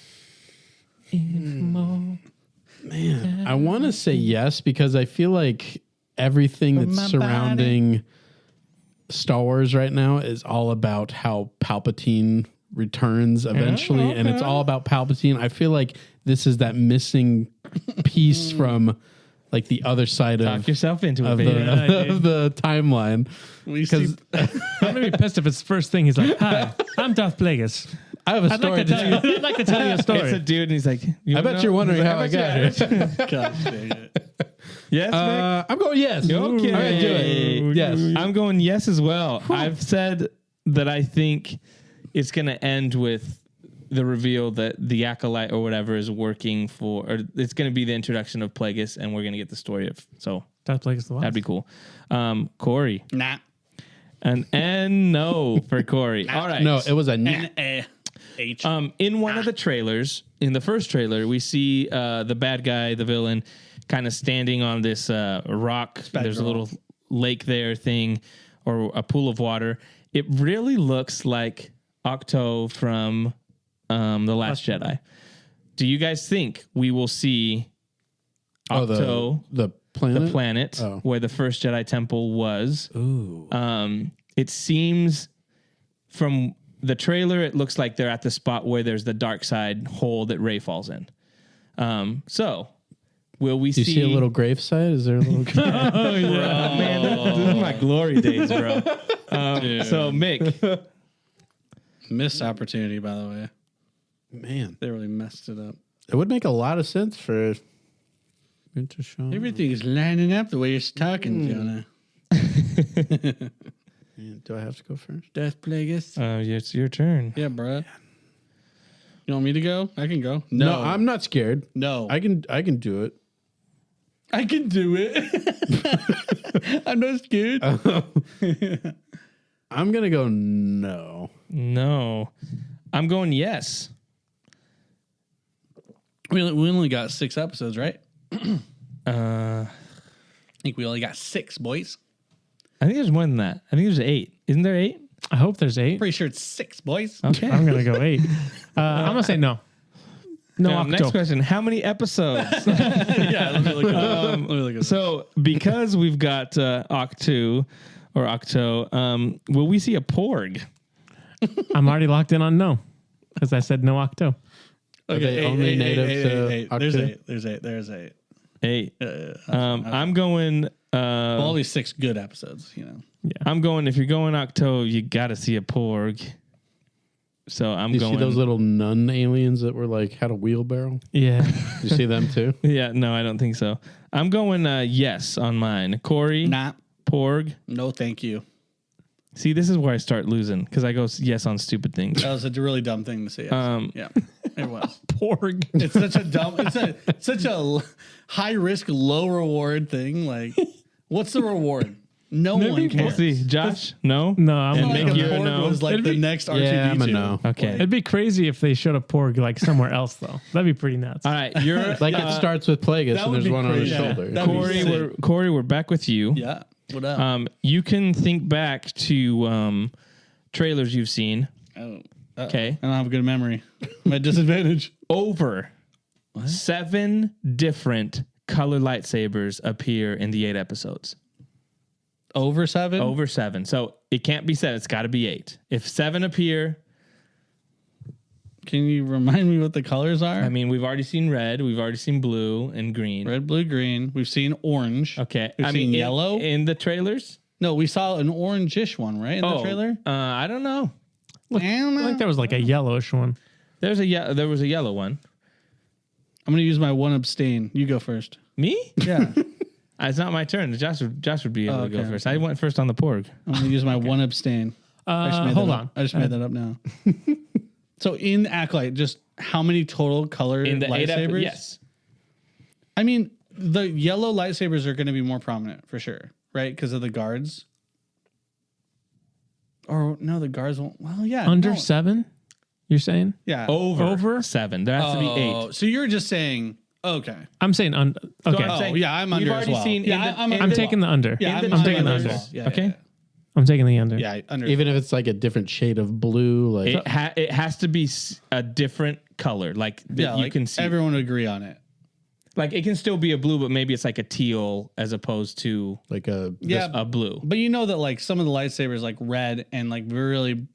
I want to say yes because I feel like everything that's my surrounding Star Wars right now is all about how Palpatine returns eventually, and it's all about Palpatine. I feel like this is that missing piece from like the other side Talk of yourself into it, of baby. the timeline. We see Because I'm gonna be pissed if it's first thing he's like, "Hi, I'm Darth Plagueis. I have a I'd story like to tell you. I'd like to tell you a It's a story." dude, and he's like, I bet you're wondering how I got here. gosh dang it. Yes, Mick? I'm going yes. Okay. All right, do it. Yes. I'm going yes as well. I've said that I think it's going to end with the reveal that the Acolyte or whatever is working for, or it's going to be the introduction of Plagueis, and we're going to get the story of. So Darth Plagueis the that'd be cool. Corey, Nah. and no for Corey. All right. No, it was a H. In one of the trailers, in the first trailer, we see the bad guy, the villain, kind of standing on this rock. There's a little lake there thing. or a pool of water. It really looks like Octo from The Last Jedi. Do you guys think we will see Octo, the planet, the planet where the first Jedi temple was? Ooh. It seems from the trailer, it looks like they're at the spot where there's the dark side hole that Rey falls in. So will we Do you see a little gravesite? Is there a little? man, this is my glory days, bro. So Mick, Missed opportunity, by the way. Man, They really messed it up. it would make a lot of sense for it to show. Everything is lining up the way you're talking, Jonah. Do I have to go first? Death Plagueis. it's your turn. Yeah, bro. You want me to go? I can go. No, I'm not scared. No. I can do it. I can do it. I'm not scared. I'm gonna go no. No, I'm going yes. We only got 6 episodes, right? I I think we only got 6, boys. think there's more than that. I think there's 8. Isn't there 8? I hope there's 8. Pretty sure it's 6, boys. Okay. I'm gonna go 8. I'm gonna say no. No, Next Octo. question: how many episodes? Yeah, let me look it up. Let me look it up. So, because we've got Octo, will we see a Porg? I'm already locked in on no because I said no Octo. Okay, they only native to There's Octo? 8. There's 8. 8. I'm going. All these 6 good episodes, you know. I'm going. If you're going Octo, you got to see a Porg. So I'm You going. see those little nun aliens that were like had a wheelbarrow? Yeah. You see them too? Yeah, no, I don't think so. I'm going yes on mine. Corey, Nah. Porg. No, thank you. See, this is where I start losing because I go yes on stupid things. That was a really dumb thing to say. Yeah, it was. Porg. It's such a dumb. It's such a high risk, low reward thing. Like, what's the reward? No one We'll cares. see. Josh, no? No, I'm And Like Mick, a you're a Porg no? was like It'd the be- next R2D2. Yeah, I'm a no. Okay. It'd be crazy if they showed a Porg like somewhere else though. That'd be pretty nuts. All right. You're Like it starts with Plagueis that and would there's be one on his crazy. shoulder. That'd be Corey, we're back with you. Yeah. What up? You can think back to trailers you've seen. Okay. I don't have a good memory. My disadvantage. Over 7 different color lightsabers appear in the 8 episodes. Over 7? Over 7. So it can't be 7. It's got to be 8. If 7 appear, Can you remind me what the colors are? I mean, we've already seen red. We've already seen blue and green. Red, blue, green. We've seen orange. Okay. We've seen yellow. in the trailers. No, we saw an orange-ish one, right? In the trailer? I don't know. I don't I know. think there was like a yellowish one. There was a yellow one. I'm going to use my one abstain. You go first. Me? Yeah. It's not my turn. Josh would be able to go okay, first. I went first on the Porg. I'm going to use my one abstain. Hold on. I just made that up now. So in the Acolyte, just how many total color In the 8 lightsabers? yes. I mean, the yellow lightsabers are going to be more prominent for sure, right? Because of the guards. Or no, the guards won't. Well, yeah. Under no. 7? You're saying? Yeah. Over 7. There has to be 8. So you're just saying, okay. I'm saying okay. I'm saying- Yeah, I'm You've under already as well. seen in Yeah, the- I'm in I'm the- taking the under. Yeah, in the I'm taking the trailers. under. Yeah, Okay. I'm taking the under. Yeah, under. Even if it's like a different shade of blue, like It has to be a different color, like that yeah, you like can see. everyone would agree on it. Like it can still be a blue, but maybe it's like a teal as opposed to Yeah, a blue. but you know that like some of the lightsabers, like red and like really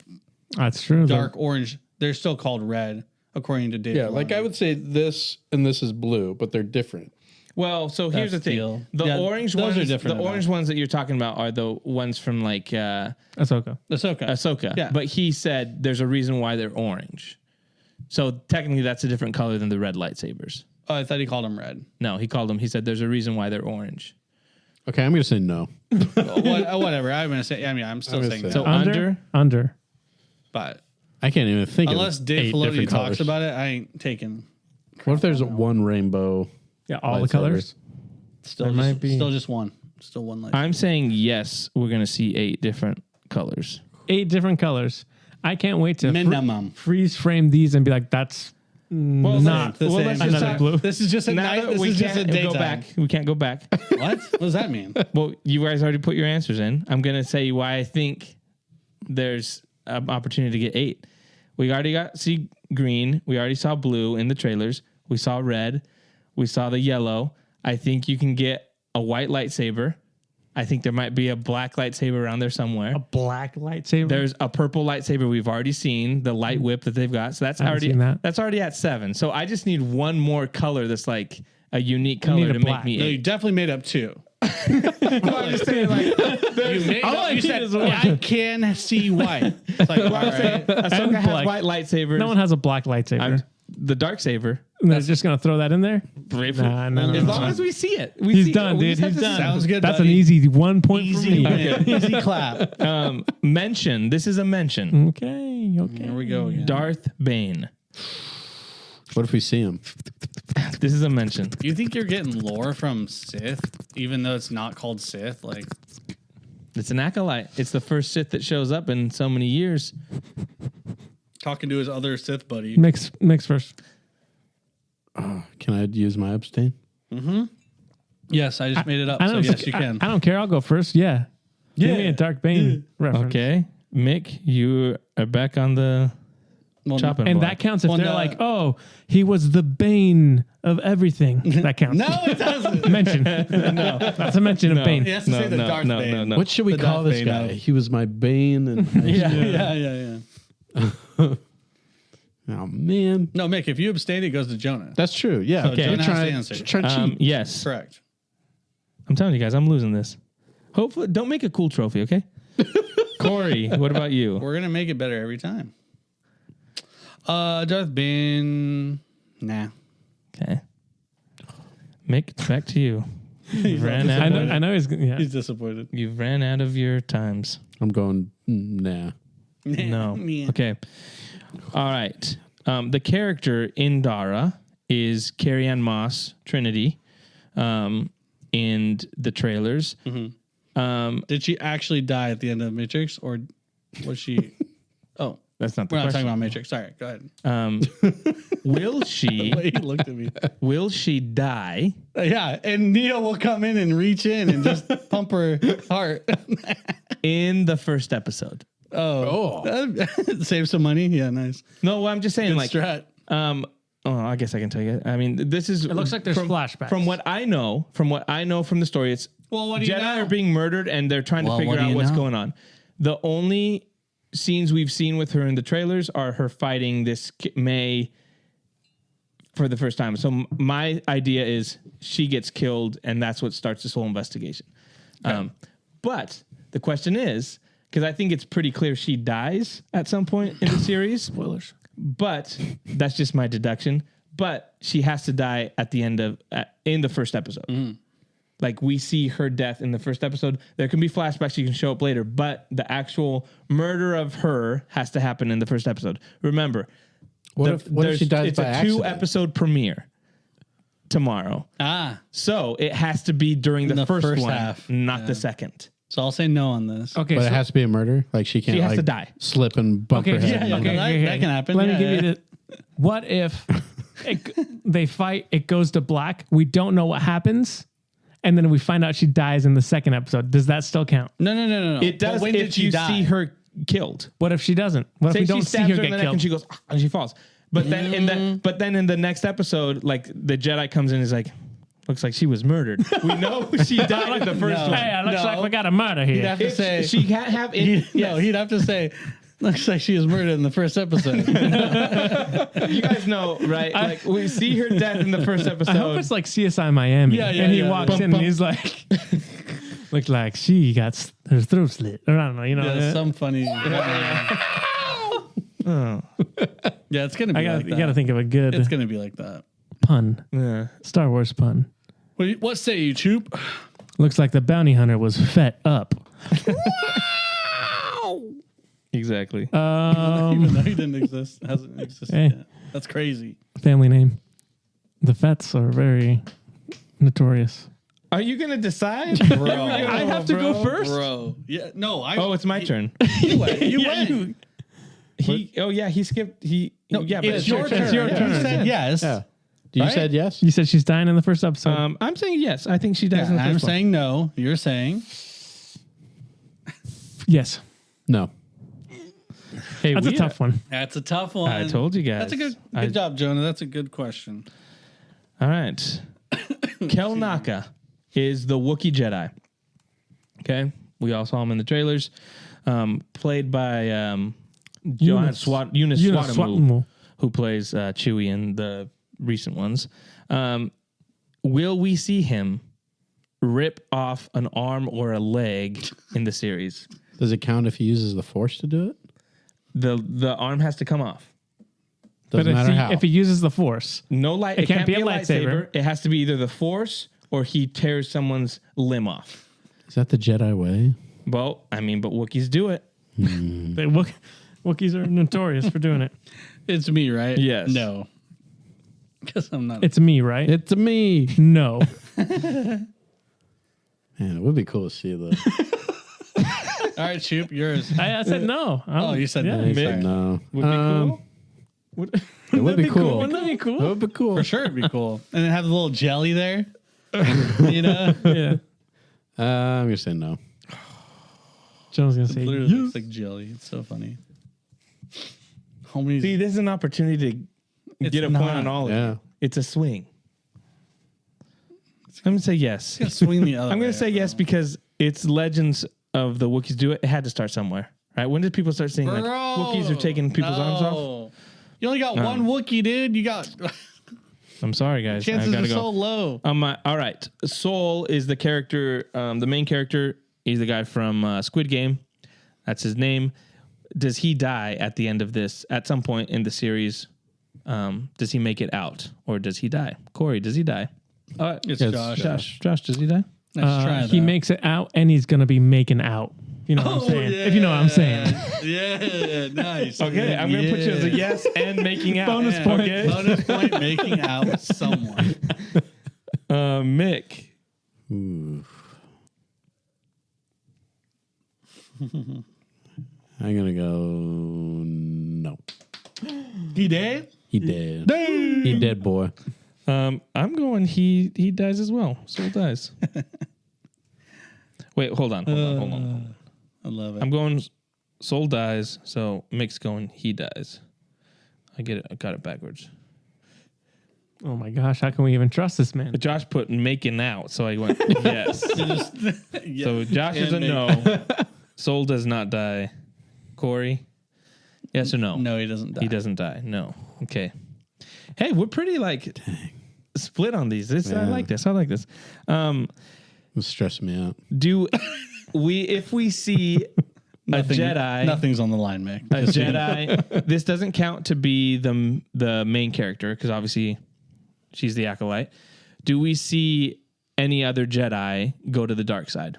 That's true. dark orange, they're still called red according to Dave. yeah, like Filoni. I would say this and this is blue, but they're different. Well, so here's the That's thing: teal. the Yeah, orange those ones, are different the enough. orange ones that you're talking about are the ones from like Ahsoka. Ahsoka. Yeah. But he said there's a reason why they're orange. So technically, that's a different color than the red lightsabers. Oh, I thought he called them red. No, he called them. He said there's a reason why they're orange. Okay, I'm gonna say no. Whatever. I'm gonna say. I mean, I'm still I'm saying gonna that. say So Under. But I can't even think unless of Dave 8 Filoni different talks colors. about it, I ain't taking. What if there's one rainbow? Yeah, all the lightsaber? colors. Still, There just, might be- still just one. Still one light. I'm saying yes. We're gonna see 8 different colors. 8 different colors. I can't wait to Minimum. freeze frame these and be like, that's Well, not the same. let's just another talk- blue. This is just at Now night. that This we is just can't at go daytime. back. We can't go back. What? What does that mean? Well, you guys already put your answers in. I'm going to say why I think there's an opportunity to get 8. We already see green. We already saw blue in the trailers. We saw red. We saw the yellow. I think you can get a white lightsaber. I think there might be a black lightsaber around there somewhere. A black lightsaber. There's a purple lightsaber we've already seen, the light whip that they've got. So that's haven't already seen that. that's already at 7. So I just need one more color that's like a unique color need a to black. make me No, you 8. definitely made up 2. I'm just saying, like, You made All up, I you need said, is one. I can see white. It's like, all right. Ahsoka And has black. white lightsabers. no one has a black lightsaber. The dark saber. They're just gonna throw that in there. No. As long as we see it, we He's see done, we dude. just have He's to done. see. Sounds good, That's buddy. an easy 1 point Easy for me. win. Easy clap. Mention. This is a mention. Okay. Here we go again. Darth Bane. What if we see him? This is a mention. You think you're getting lore from Sith, even though it's not called Sith? Like, It's an acolyte. It's the first Sith that shows up in so many years. talking to his other Sith buddy. Mix first. Can I use my abstain? Yes, I just made it up. I So don't, yes, you can. I don't care. I'll go first. Yeah. Give me a Dark Bane reference. Okay. Mick, you are back on the Well, chopping And block. that counts if Well, they're no. like, oh, he was the bane of everything. That counts. No, it doesn't. Mention. No. That's a mention of Bane. He has to say the Darth Bane. no. What should we The call Darth this Bane guy? of- He was my bane. And Yeah. oh man, No, Mick, if you abstain, it goes to Jonah. that's true. Yeah. Okay. Jonah has to Try answer. to cheat. Yes. Correct. I'm telling you guys, I'm losing this. Hopefully, don't make a cool trophy, okay? Corey, what about you? We're going to make it better every time. Darth Bane. Nah. Okay. Mick, back to you. You've ran out. I know he's. Yeah. He's disappointed. You've ran out of your times. I'm going nah. No. Yeah. Okay. All right. The character in Dara is Carrie-Anne Moss, Trinity, in the trailers. Did she actually die at the end of Matrix, or was she? Oh, That's not the we're not question. talking about Matrix. Sorry, go ahead. Will she? He looked at me. Will she die? Yeah, and Neo will come in and reach in and just pump her heart. In the first episode. Save some money. Yeah, nice. No, I'm just saying, Good like, strat. oh, I guess I can tell you. I mean, this is. It looks like there's flashbacks. From what I know from the story, it's Well, what do you Jedi know? are being murdered and they're trying to Well, figure what do out you what's know? going on. The only scenes we've seen with her in the trailers are her fighting this May for the first time. So my idea is she gets killed and that's what starts this whole investigation. But the question is, because I think it's pretty clear she dies at some point in the series. Spoilers. But that's just my deduction. But she has to die at the end of in the first episode. Like we see her death in the first episode. There can be flashbacks. She can show up later, but the actual murder of her has to happen in the first episode. Remember, What if she dies it's by a accident? 2-episode premiere tomorrow. Ah, So it has to be during the, the first first one, half. not Yeah. the second. so I'll say no on this. Okay. But so, it has to be a murder. Like she can't. She has like, to die. Slip and bump okay. her head. Yeah, okay. that can happen. Let Yeah, me give yeah. you the. What if they fight? It goes to black. We don't know what happens, and then we find out she dies in the second episode. Does that still count? No. It does But when did if she you die? see her killed. What if she doesn't? What if Say we she don't see stabs her her in get the neck and killed? she goes "Ah," and she falls. But then in the next episode, like the Jedi comes in and is like, looks like she was murdered. We know she died in the first No. one. Hey, it looks No. like we got a murder here. He'd have to If say she can't have he'd have to say. Looks like she was murdered in the first episode. You guys know, right? Like we see her death in the first episode. I hope it's like CSI Miami. Yeah, yeah, and he yeah. walks Bum, in bum. and he's like, looks like she got her throat slit. Or I don't know, you know. Yeah, some funny. Oh. Yeah, it's gonna be like You that. got to think of a good It's gonna be like that. pun. Yeah. Star Wars pun. What say you, Choop? Looks like the bounty hunter was fet up. Exactly. Even though he didn't exist, hasn't existed Hey. yet. That's crazy. Family name. The Fets are very notorious. Are you gonna decide? Bro. I have to go first? Bro. Yeah. No, I. Oh, it's my turn. You went. You went. He skipped. Yeah, but It's your turn. It's your turn. You said yes. Yeah. You Right? said yes? You said she's dying in the first episode. I'm saying yes. I think she dies in Yeah, the I'm first one. saying no. You're saying Yes. No. Hey, That's a tough one. that's a tough one. I told you guys. That's a good job, Jonah. That's a good question. All right. Kel Naka is the Wookiee Jedi. Okay. We all saw him in the trailers. Played by Eunice Swatamu, who plays Chewie in the recent ones. Will we see him rip off an arm or a leg in the series? Does it count if he uses the Force to do it? The arm has to come off. Doesn't matter how. if he uses the Force, No light. It can't be a lightsaber. It has to be either the Force or he tears someone's limb off. Is that the Jedi way? Well, I mean, but Wookiees do it. Wookiees are notorious for doing it. It's me, right? Yes. No. Because I'm not. It's me, right? It's me. No. Man, it would be cool to see though. All right, Shoop, yours. I said no. Oh, you said no. I Sorry. said no. Would be cool. It would be cool. Wouldn't that be It cool? would be cool. For sure, it'd be cool. And then have the little jelly there. You know? Yeah. I'm gonna say no. John's gonna say Literally looks like jelly. It's so funny. Homies. See, this is an opportunity to get a point on all of Yeah. it. It's a swing. I'm going to say yes. Gonna swing the other I'm going way, to say yes because it's Legends of the Wookiees do it. It had to start somewhere, right? When did people start saying like Wookiees are taking people's arms off? You only got one Wookiee, dude. You got I'm sorry, guys. I chances gotta are go. so low. All right. Soul is the character, the main character. He's the guy from Squid Game. That's his name. Does he die at the end of this? At some point in the series, does he make it out, or does he die? Corey, does he die? It's Yes, Josh. Josh, does he die? Nice try, he though. makes it out, and he's gonna be making out. You know what I'm saying? If you know what I'm saying. Yeah, nice. Okay, I'm gonna put you as a yes and making out. Bonus point. Okay. Bonus point making out with someone. Mick. Ooh. I'm gonna go no. He did? He dead. He dead, boy. I'm going. He dies as well. Soul dies. Wait, hold on. I love it. I'm going. Soul dies. So Mick's going. He dies. I get it. I got it backwards. Oh my gosh, how can we even trust this man? But Josh put making out, so I went yes. Yeah. So Josh is a And no. Soul does not die. Corey, yes or no? No, he doesn't die. He doesn't die. No. Okay. Hey, we're pretty like split on these. I like this. I like this. It's stressing me out. Do we, if we see Nothing, a Jedi, Nothing's on the line, Mick. a Jedi, this doesn't count to be the main character because obviously she's the acolyte. Do we see any other Jedi go to the dark side?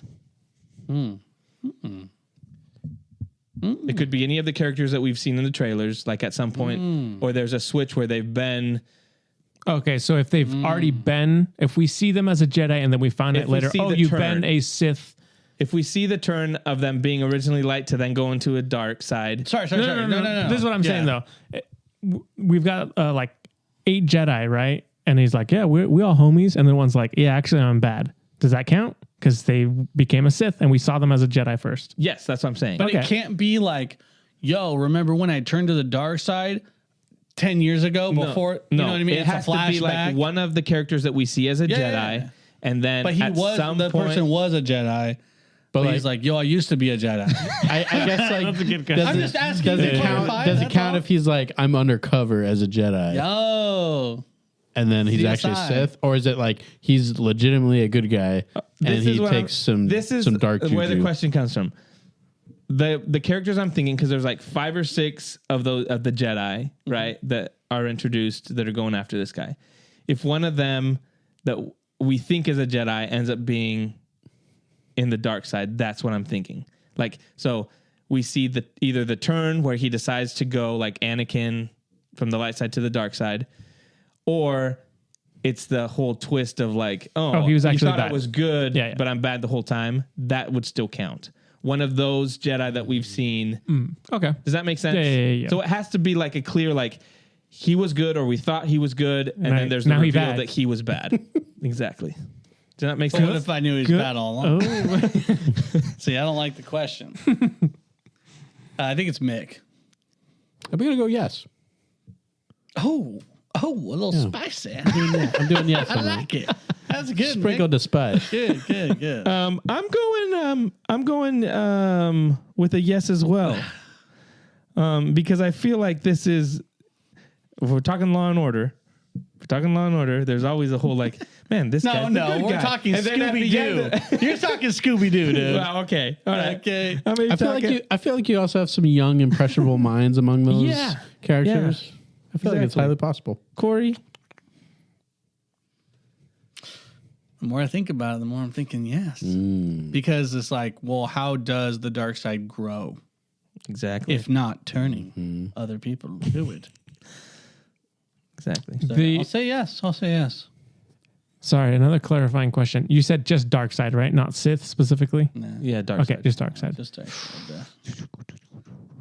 It could be any of the characters that we've seen in the trailers, like at some point, or there's a switch where they've been. Okay, so if they've already been, if we see them as a Jedi and then we find If out we later, see oh, the you've turn. been a Sith. If we see the turn of them being originally light to then going to a dark side, Sorry. No. This is what I'm saying Yeah. though. We've got like 8 Jedi, right? And he's like, yeah, we all homies. And then one's like, yeah, actually, I'm bad. Does that count? Because they became a Sith and we saw them as a Jedi first. yes, that's what I'm saying. But Okay. it can't be like, yo, remember when I turned to the dark side 10 years ago before? You know what I mean? It It's has a to be like flashback. one of the characters that we see as a Jedi, yeah. and then But he at was, some the point, person was a Jedi. But he's like, yo, I used to be a Jedi. I guess like That's a good does question. I'm it, just asking does you it to count? clarify, Does it that's count all. if he's like I'm undercover as a Jedi Yo. and then he's actually a CSI. Sith, or is it like he's legitimately a good guy and this he is what takes some dark where the juju? question comes from. The characters I'm thinking, because there's like 5 or 6 of those of the Jedi, right, that are introduced that are going after this guy. If one of them that we think is a Jedi ends up being in the dark side, that's what I'm thinking. Like, so we see either the turn where he decides to go like Anakin from the light side to the dark side, or it's the whole twist of like, Oh, he was actually you thought bad. I was good, Yeah. but I'm bad the whole time. That would still count. one of those Jedi that we've seen. Okay. Does that make sense? Yeah. So it has to be like a clear, like he was good or we thought he was good, and then there's the now he reveal bad. that he was bad. Exactly. Does that make What sense? if I knew he was bad all along? Oh. See, I don't like the question. I think it's Mick. I'm gonna go yes. Oh, a little spicy. I'm doing yes. I like it. That's good. Sprinkle Mick. the spice. Good. I'm going with a yes as well. Because I feel like this is, if we're talking Law and Order, there's always a whole like, man, this guy's the good we're guy. talking And then at the end- Scooby Doo. You're talking Scooby Doo, dude. Well, okay. All right. Okay. I feel like you also have some young, impressionable minds among those Yeah. characters. I feel like it's Exactly. highly possible. Corey. The more I think about it, the more I'm thinking yes. Because it's like, well, how does the dark side grow Exactly. if not turning other people to it? Exactly. So I'll say yes. Sorry, another clarifying question. You said just dark side, right? Not Sith specifically? Yeah, dark Okay, side. just dark side. Just dark side.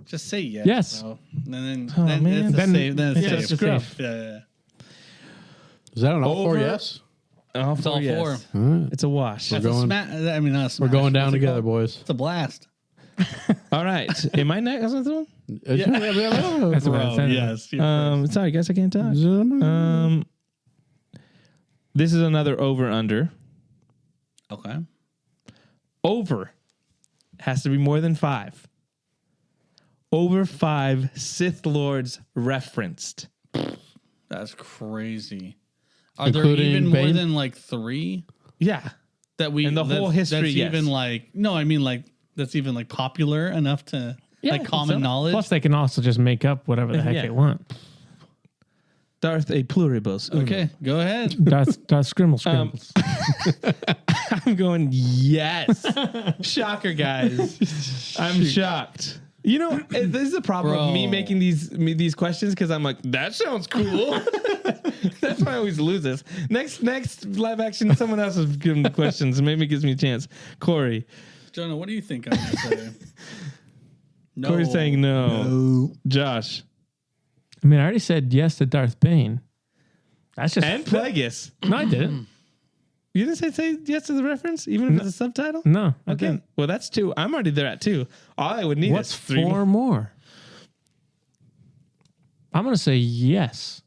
Just say yes. Yes. Bro. And then, Oh, then man. it's Then safe. Then it's it's just safe. safe. Yeah. Is that an all four Over- yes? All It's all yes. four. All right. It's a wash. That's going- not a smash. We're going down What's it together, called? boys. It's a blast. All right. Am I next? That's what I Bro, said. yes. you're first. Sorry, guys, I can't talk. This is another over/under. Okay. Over has to be more than 5. Over 5 Sith Lords referenced. That's crazy. Are there Including even more Bane? than like 3 Yeah. that we In the whole history, That's yes. even like no, I mean like that's even like popular enough to Yeah, I like think common so. knowledge. Plus, they can also just make up whatever the heck Yeah. they want. Darth a pluribus. Uno. Okay, go ahead. Darth scribbles. I'm going, yes. Shocker, guys. I'm shocked. You know, this is the problem Bro. with me making these questions because I'm like, that sounds cool. That's why I always lose this. Next live action, someone else is giving the questions and maybe gives me a chance. Corey. Jonah, what do you think I'm gonna say? No. Corey's saying no. Josh. I mean, I already said yes to Darth Bane. That's just And Plagueis. No, I didn't. You didn't say yes to the reference, even if it's a subtitle? No, I Okay. didn't. Well, that's 2. I'm already there at 2. All I would need What's is 3 4 more? I'm gonna say yes,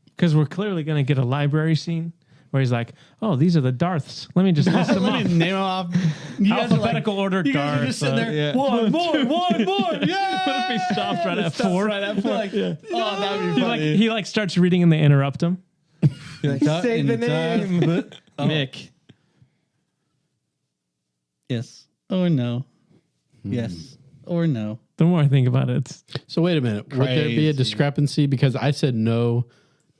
because we're clearly gonna get a library scene where he's like, "Oh, these are the Darths. Let me just list them Let off. me name them off. You guys are like- Alphabetical order You guys are Darth. just sitting there. yeah. One more. Yeah. What if he stopped right at 4? Right at 4. Like, oh, that'd be funny. He like starts reading and they interrupt him. Say the name. Mick. Yes or no. Yes or no. The more I think about it, it's So wait a minute. Would there be a Crazy. discrepancy because I said no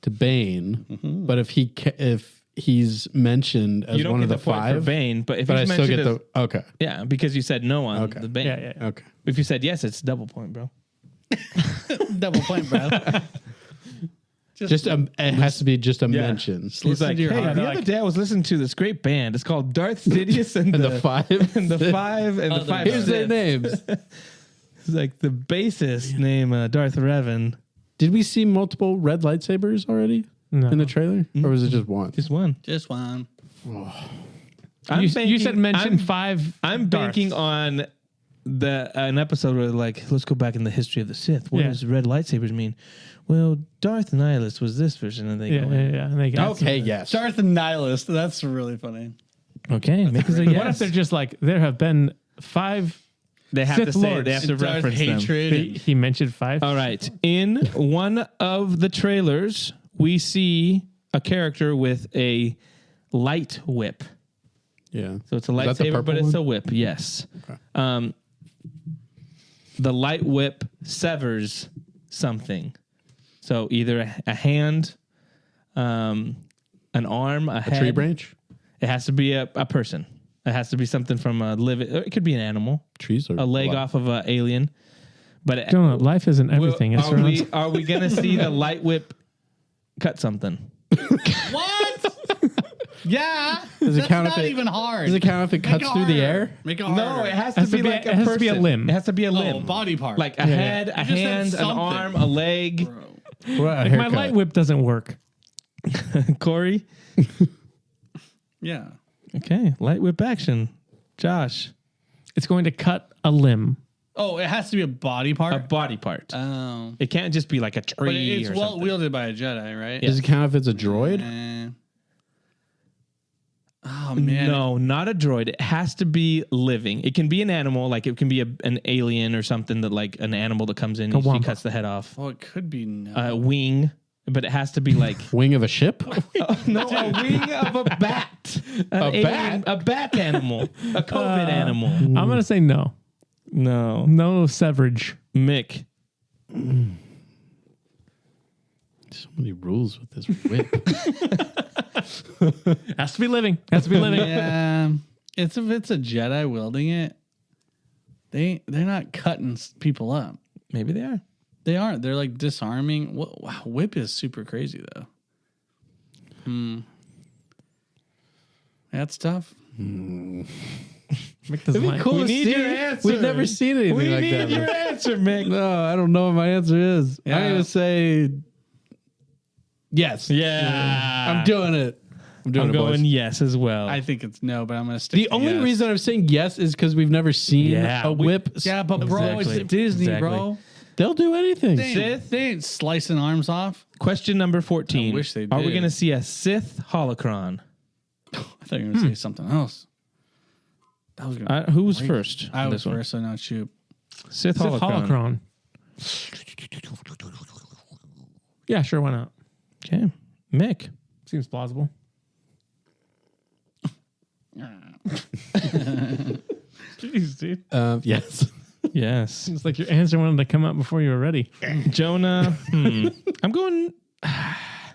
to Bane, but if he's mentioned as You don't one get of the the point for 5, Bane, but if but I he's still mentioned get as, the okay. yeah, because you said no on Okay. the Bane. yeah. Okay. If you said yes, it's double point, bro. Double point, bro. Just it has to be just a mention. He's Listen like, to your hey, heart. the other day I was listening to this great band. It's called Darth Sidious and, And the 5. and the 5 and the 5. Here's their Siths. names. It's like the bassist named Darth Revan. Did we see multiple red lightsabers already No. in the trailer, or was it just one? Just one. Just one. I'm you banking- said mention I'm- 5. I'm Darths. banking on an episode where like, let's go back in the history of the Sith. What Yeah. does red lightsabers mean? Well, Darth Nihilus was this version, and they Yeah. go, And they got Okay, yes. Darth and Nihilist. That's really funny. okay, make us a What yes. if they're just like there have been 5? They have Sith to say Lords. they have to Darth reference them. hatred. He mentioned 5. All right. In one of the trailers, we see a character with a light whip. Yeah. So it's a Is that the lightsaber, purple but it's one? a whip. Yes. Okay. The light whip severs something. So either a hand, an arm, a head. Tree branch. It has to be a person. It has to be something from a living. It could be an animal. Trees are A leg off of an alien. But it, Don't know. Life isn't everything. It's are we gonna see the light whip cut something? What? Yeah, Does it that's count not if it- even hard. Does it count if it Make cuts through the harder. air? Make it No, harder. it has to be like it has to be a limb. It has to be a limb. body part. Like a head, a You just said hand, an something. arm, a leg. Bro. What about a Like my haircut? light whip doesn't work. Corey. Yeah. Okay, light whip action. Josh, It's going to cut a limb. Oh, it has to be a body part. a body part. Oh, It can't just be like a but tree it's or well something. wielded by a Jedi, right? Does it count if it's a droid? Oh man, No, not a droid. It has to be living. It can be an animal, like it can be an alien or something that like an animal that comes in and wampa. cuts the head off. Well, it could be no. A wing, but it has to be like Wing of a ship? no, a wing of a bat. A bat animal. A COVID animal. I'm going to say no. No. No severage. Mick. So many rules with this whip. Has to be living. Has to be living. yeah, if it's a Jedi wielding it, they're not cutting people up. Maybe they are. They aren't. They're like disarming. Wow, whip is super crazy though. That's tough. Mick doesn't like. Cool We to need see. your answer. We've never seen anything We like need that. your answer, Mick. No, I don't know what my answer is. Yeah. I'm going to say yes. Yeah. I'm doing it. I'm doing I'm it, boys. going yes as well. I think it's no, but I'm gonna stick. The to only yes. reason I'm saying yes is because we've never seen Yeah, a whip. Yeah, but bro, Exactly. it's Disney, Exactly. bro. They'll do anything. They ain't slicing arms off. Question number 14. I wish they Are we did. going to see a Sith holocron? I thought you were gonna say something else. That was gonna. Who was first? I on was this one? first, so now shoot. Sith Sith holocron. holocron. Yeah, sure. Why not? Okay. Mick. Seems plausible. Jeez, dude. Yes. Yes. It's like your answer wanted to come out before you were ready. Jonah. I'm going.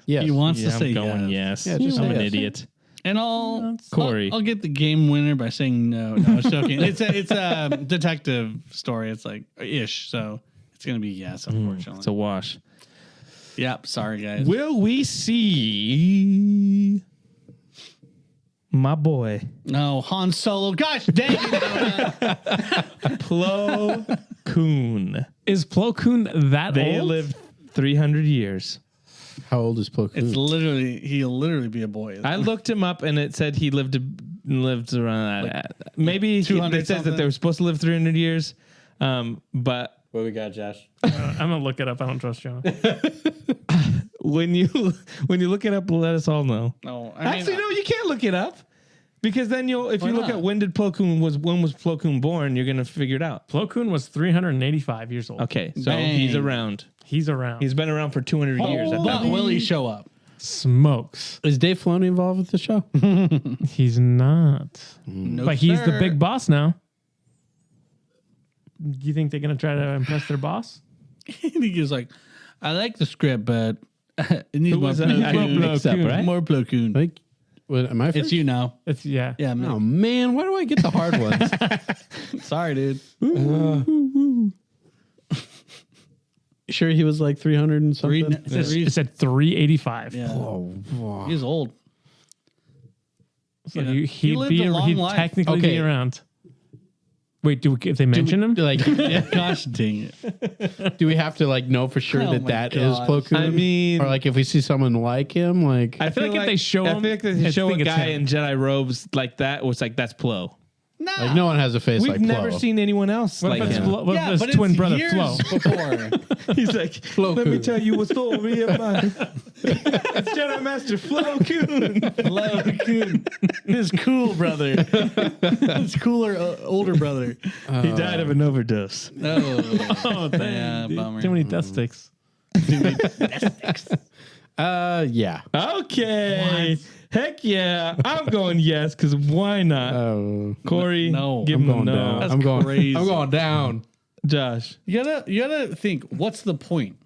Yes. He wants Yeah, to say I'm going yes. yes. Yeah, just I'm say an yes. idiot. And I'll Corey. I'll get the game winner by saying no. No, I was joking. it's a detective story. It's like ish, so it's gonna be yes. Unfortunately, It's a wash. yep. Sorry, guys. Will we see my boy No, Han Solo. Gosh dang it! Plo Koon? Is Plo Koon that They old? lived 300 years. How old is Plo Koon? It's literally he'll literally be a boy. I looked him up and it said he lived around that. Maybe 200 it says that something? they were supposed to live 300 years. But What we got, Josh? I'm gonna look it up. I don't trust Jonah. when you look it up, let us all know. no, I mean, Actually, no, you can't look it up because then if Why you look not? at when was Plo Koon born, you're gonna figure it out. Plo Koon was 385 years old. Okay, so Bang. he's around. He's around. He's been around for 200 years. At that but point. will he show up? Smokes. Is Dave Filoni involved with the show? He's not. No, But he's the sir. big boss now. Do you think they're gonna try to impress their boss? He was like, I like the script, but it needs Who more was that? Plo I Koon. didn't mix up, right? More Plo Koon. Like, what, am I first? It's you now. It's yeah. Yeah, man. Oh, man. Why do I get the hard ones? Sorry, dude. Sure, he was like 300 and something? It said 385. Yeah. Oh, wow. He's old. So Yeah. he'd He lived a long he'd life. technically be Okay. around. Wait, if they mention him? Like, Gosh dang it. do we have to like know for sure Oh that my that is gosh. Plo Koon? I mean- or like if we see someone like him, like I feel like if they show I him, feel like if I they show a think it's guy him. in Jedi robes like that, it's like that's Plo. Nah. like no one has a face We've like never Plo. seen anyone else What like if it's, him. what yeah, if but it's twin it's brother years Flo? before. He's like, Flo let me Koon. tell you a story about it's Jedi Master Flo Koon. Flo Koon. His cool brother. His cooler older brother. He died of an overdose. Oh, Dang, yeah, dude. bummer. Too many death sticks. Yeah. Okay. Heck yeah. I'm going yes, because why not? Oh, Corey, No. give I'm him a going no. down. That's I'm going. crazy. I'm going down. Josh. You gotta think. What's the point?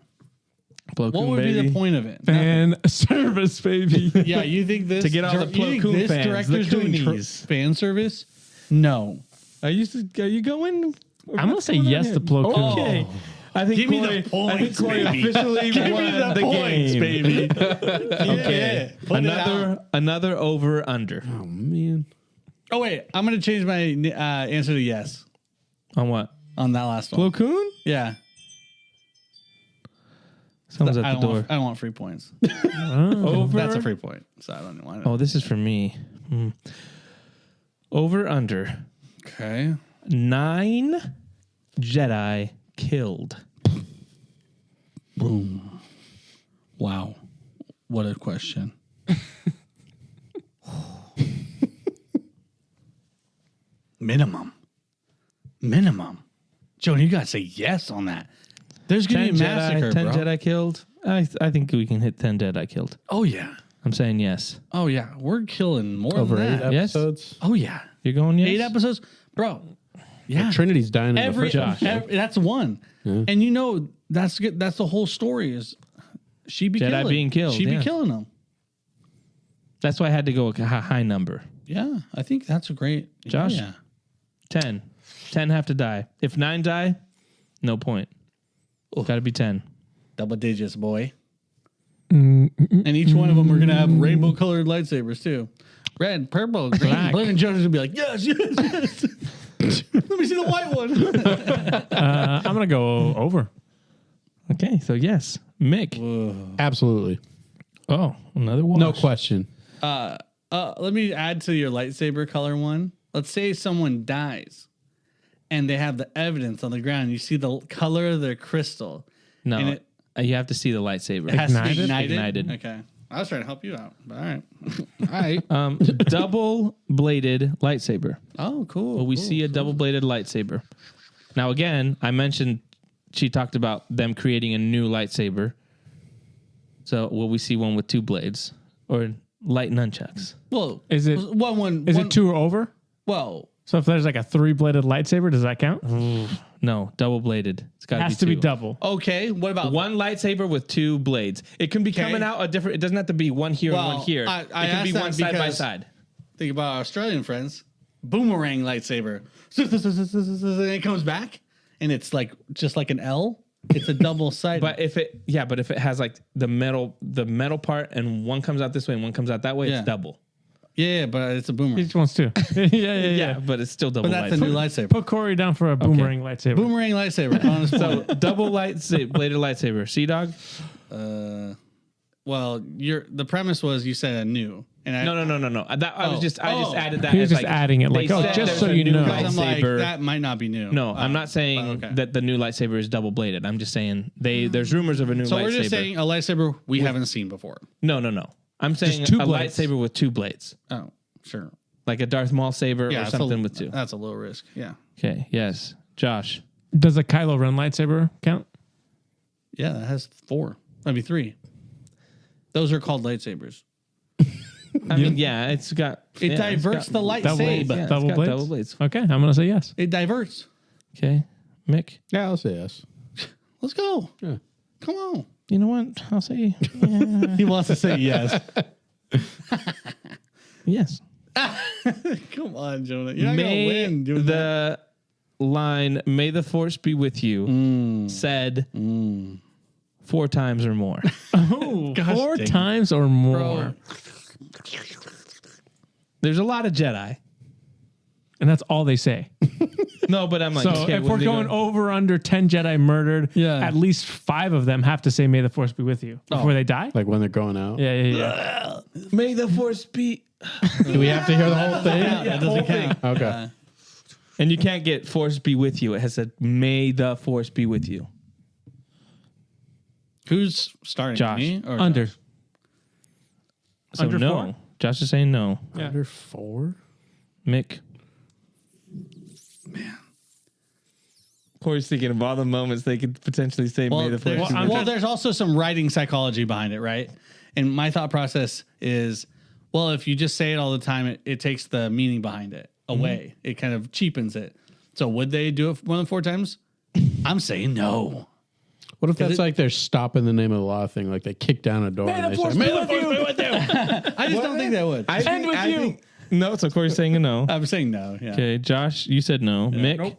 Plo What Koon, would be baby. the point of it? Fan service, baby. Yeah, you think this To get all the you Plo think Koon this fans, the director's doing Koonies. fan service? No. Are you going? I'm gonna say yes to Plo Koon. Okay. I think Give me Corey, the points, baby. officially Give won me the the points, game. baby. Okay, Put it out. another over under Oh man. Oh wait, I'm gonna change my answer to yes on what? on that last one. Plo Koon? Yeah, Someone's at I the don't door. want, I don't want free points. Over. That's a free point, so I don't want it. Oh, this is for me. Over under Okay. 9 Jedi killed. Boom. Wow. What a question. Minimum. Joan, you gotta say yes on that. There's gonna 10 be a massacre, 10 bro. Jedi killed. I think we can hit 10 Jedi killed. Oh yeah. I'm saying yes. Oh yeah. We're killing more Over than 8 that. Yes. episodes. Oh yeah. You're going yes? 8 episodes, bro. Yeah. Trinity's dying in Every, the first episode. that's one. And you know that's good. That's the whole story is she be Jedi killing, being killed, She yeah. be killing them. That's why I had to go a high number. Yeah, I think that's a great. Josh? Yeah. 10. 10 have to die. If 9 die, no point. Got to be 10. Double digits, boy. And each one of them are going to have rainbow colored lightsabers, too. Red, purple, green, Black. blue, and Jonas will be like, yes. Let me see the white one. I'm going to go over. Okay, so yes. Mick. Absolutely. Oh, another one. No question. Let me add to your lightsaber color one. Let's say someone dies and they have the evidence on the ground. You see the color of their crystal. No, And it you have to see the lightsaber. has to be Ignited? ignited. Okay. I was trying to help you out, but all right. All right. Double-bladed lightsaber. Oh, cool. Will we see a double-bladed lightsaber? Now, again, I mentioned she talked about them creating a new lightsaber. So will we see one with 2 blades or light nunchucks? Well, Is it- one? Is it 2 or over? Well, So if there's like a 3-bladed lightsaber, does that count? No, double-bladed. It's got It to has be to be 2. double. okay. What about One lightsaber with 2 blades. It can be coming out a different. It doesn't have to be one here Well, and one here. I it can be asked that one side by because- side. Think about our Australian friends. Boomerang lightsaber. And it comes back, and it's like just like an L. It's a double sided. But if it has like the metal part, and one comes out this way and one comes out that way, Yeah. it's double. yeah, but it's a boomerang. Each one's 2. yeah. But it's still double. But that's a new lightsaber. Put Corey down for a boomerang lightsaber. Boomerang lightsaber. On his So point. double bladed lightsaber. Sea Dog? Well, the premise was you said a new, and I, No. I just added that. He was as just adding it they like, oh, said just there's so a you new know. I'm like lightsaber. that might not be new. No, I'm not saying okay. that the new lightsaber is double bladed. I'm just saying there's rumors of a new So lightsaber. we're just saying a lightsaber we haven't seen before. No. I'm saying two a blades. lightsaber with 2 blades, Oh, sure. like a Darth Maul saber or that's something a, with 2. That's a low risk. Yeah. Okay. Yes. Josh. Does a Kylo Ren lightsaber count? Yeah, that has 4. Maybe 3. Those are called lightsabers. I mean, yeah, it's got. It diverts the lightsaber. Yeah, it's Double got blades? double blades. Okay, I'm going to say yes. It diverts. Okay. Mick. Yeah, I'll say yes. Let's go. Yeah. Come on. You know what? I'll say He wants to say yes. yes. Come on, Jonah. You're not going to May win doing that. the line, may the force be with you, said 4 times or more. Oh, Gosh 4 dang it. times or more. There's a lot of Jedi. And that's all they say. No, but I'm like, So okay, if when we're they going go- over under 10 Jedi murdered, Yeah. at least 5 of them have to say, may the force be with you before they die. Like when they're going out. Yeah. may the force be. Do we have to hear the whole thing? That doesn't count. Okay. And you can't get force be with you. It has said, may the force be with you. Who's starting? Josh. Me or Under. So Under no. 4? Josh is saying no. Yeah. Under 4? Mick. Man. Corey's thinking of all the moments they could potentially say, may the force be with you. There's also some writing psychology behind it, right? And my thought process is, well, if you just say it all the time, it takes the meaning behind it away. It kind of cheapens it. So would they do it more than 4 times? I'm saying no. What if that's like they're stopping the name of the law thing? Like they kick down a door and they say, may the force be with you. I just don't think they would. I think- no, so Corey's saying a no. I'm saying no. Yeah. Okay, Josh, you said no. Mick.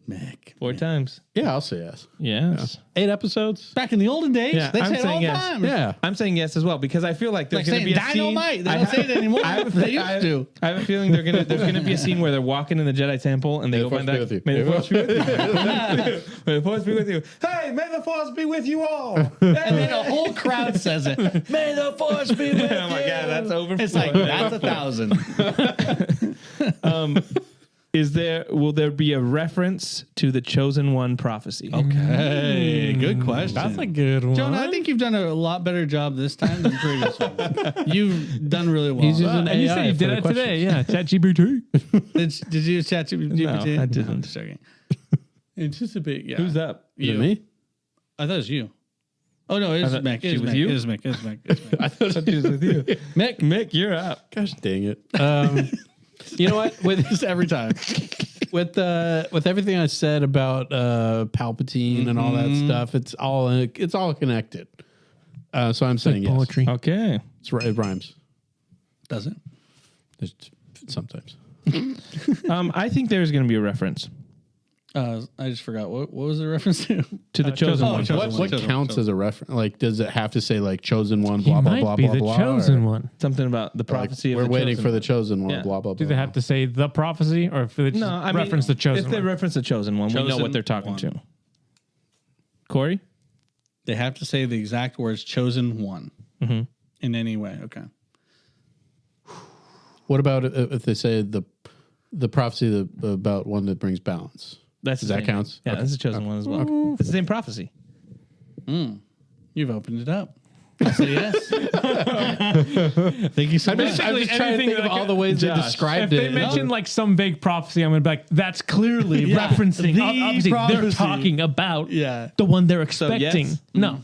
Mick. 4 times. Yeah, I'll say yes. Yes. 8 episodes. Back in the olden days, Yeah, they I'm say it all saying the yes. time. Yeah. I'm saying yes as well because I feel like there's Like going to saying be a scene. dynamite. They don't say it anymore. They used to. I have a feeling there's going to be a scene where they're walking in the Jedi temple and they go Force find be that. with you. May the Force be with you. May the Force be with you. Hey, may the Force be with you all. And then a whole crowd says it. May the force be with you. Oh my God, that's over. It's like, that's 1,000. Will there be a reference to the Chosen One prophecy? Hey, good question. That's a good one. Jonah, I think you've done a lot better job this time than previous ones. You've done really well. He's using And you AI said you for did the it questions. today. Yeah, ChatGPT. Did you use ChatGPT? No, I didn't. I'm just joking. Anticipate. Yeah. Who's up? Is You. it me? I thought it was you. Oh no, it is thought Mick. she It is was Mick. you? It is Mick. It is Mick. It is Mick. I thought it was with you. Mick, you're up. Gosh dang it. You know what? With Just every time. with everything I said about Palpatine and all that stuff, it's all connected. So I'm saying yes. Poetry. Okay. It rhymes. Does it? Just sometimes. I think there's going to be a reference I just forgot what was the reference to? to the Chosen One. Chosen What One, Chosen counts One. as a reference? Like, does it have to say like chosen one? He Blah blah might blah be blah the blah. chosen or, one. Something about the like, prophecy we're of the waiting chosen for the one. chosen one. Yeah. Blah blah blah. Do they have to say the prophecy, or if they just No, I mean, reference the chosen if they one? reference the Chosen One, we know Chosen what they're talking One. to. Corey? They have to say the exact words "chosen one" in any way. Okay. What about if they say the prophecy about one that brings balance? That's Does the that same count? thing. Yeah, Okay. that's the Chosen One as well. It's the same prophecy. You've opened it up. I say yes. Thank you so much. I'm just trying to think of all the ways they Josh, described If they it. mention like some vague prophecy, I'm gonna be like, that's clearly referencing. the Obviously, they're prophecy. talking about Yeah. the one they're expecting. yes? No,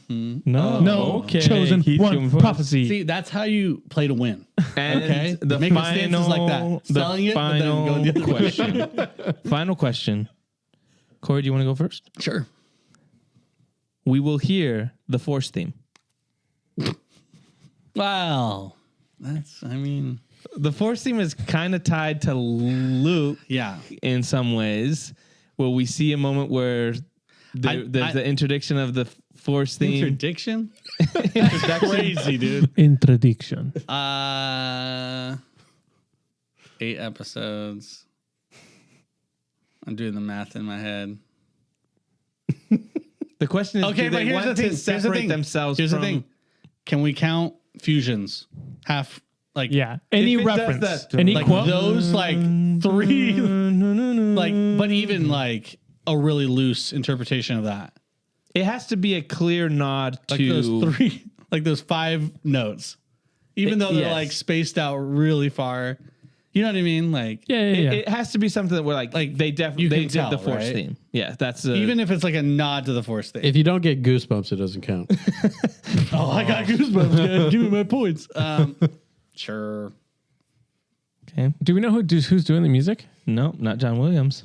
No. Okay. chosen Keep one moving forward. prophecy. See, that's how you play to win. And Okay? the Making final, stances like that. Selling it, but then final going the other way. question. Final question. Corey, do you want to go first? Sure. We will hear the Force theme. Wow. I mean, The Force theme is kind of tied to Luke yeah. in some ways. Will we see a moment where there's the interdiction of the Force theme? Interdiction? Crazy, dude. Introduction. 8 episodes. I'm doing the math in my head. The question is, Okay, do but they here's want the thing. to Here's the separate thing. themselves Here's from... the thing. Can we count fusions? Half, like, Yeah, any If it does reference, that- any like quote. those, like 3, like, but even like a really loose interpretation of that. It has to be a clear nod Like to... those 3, like those 5 notes. Even though they're yes. like spaced out really far. You know what I mean? Like, Yeah, It has to be something that we're like they definitely you they can did tell, the Force right? theme. Yeah, that's even if it's like a nod to the Force thing. If you don't get goosebumps, it doesn't count. Oh, I got goosebumps, man. Give me my points. Sure. okay. Do we know who's doing the music? No, not John Williams.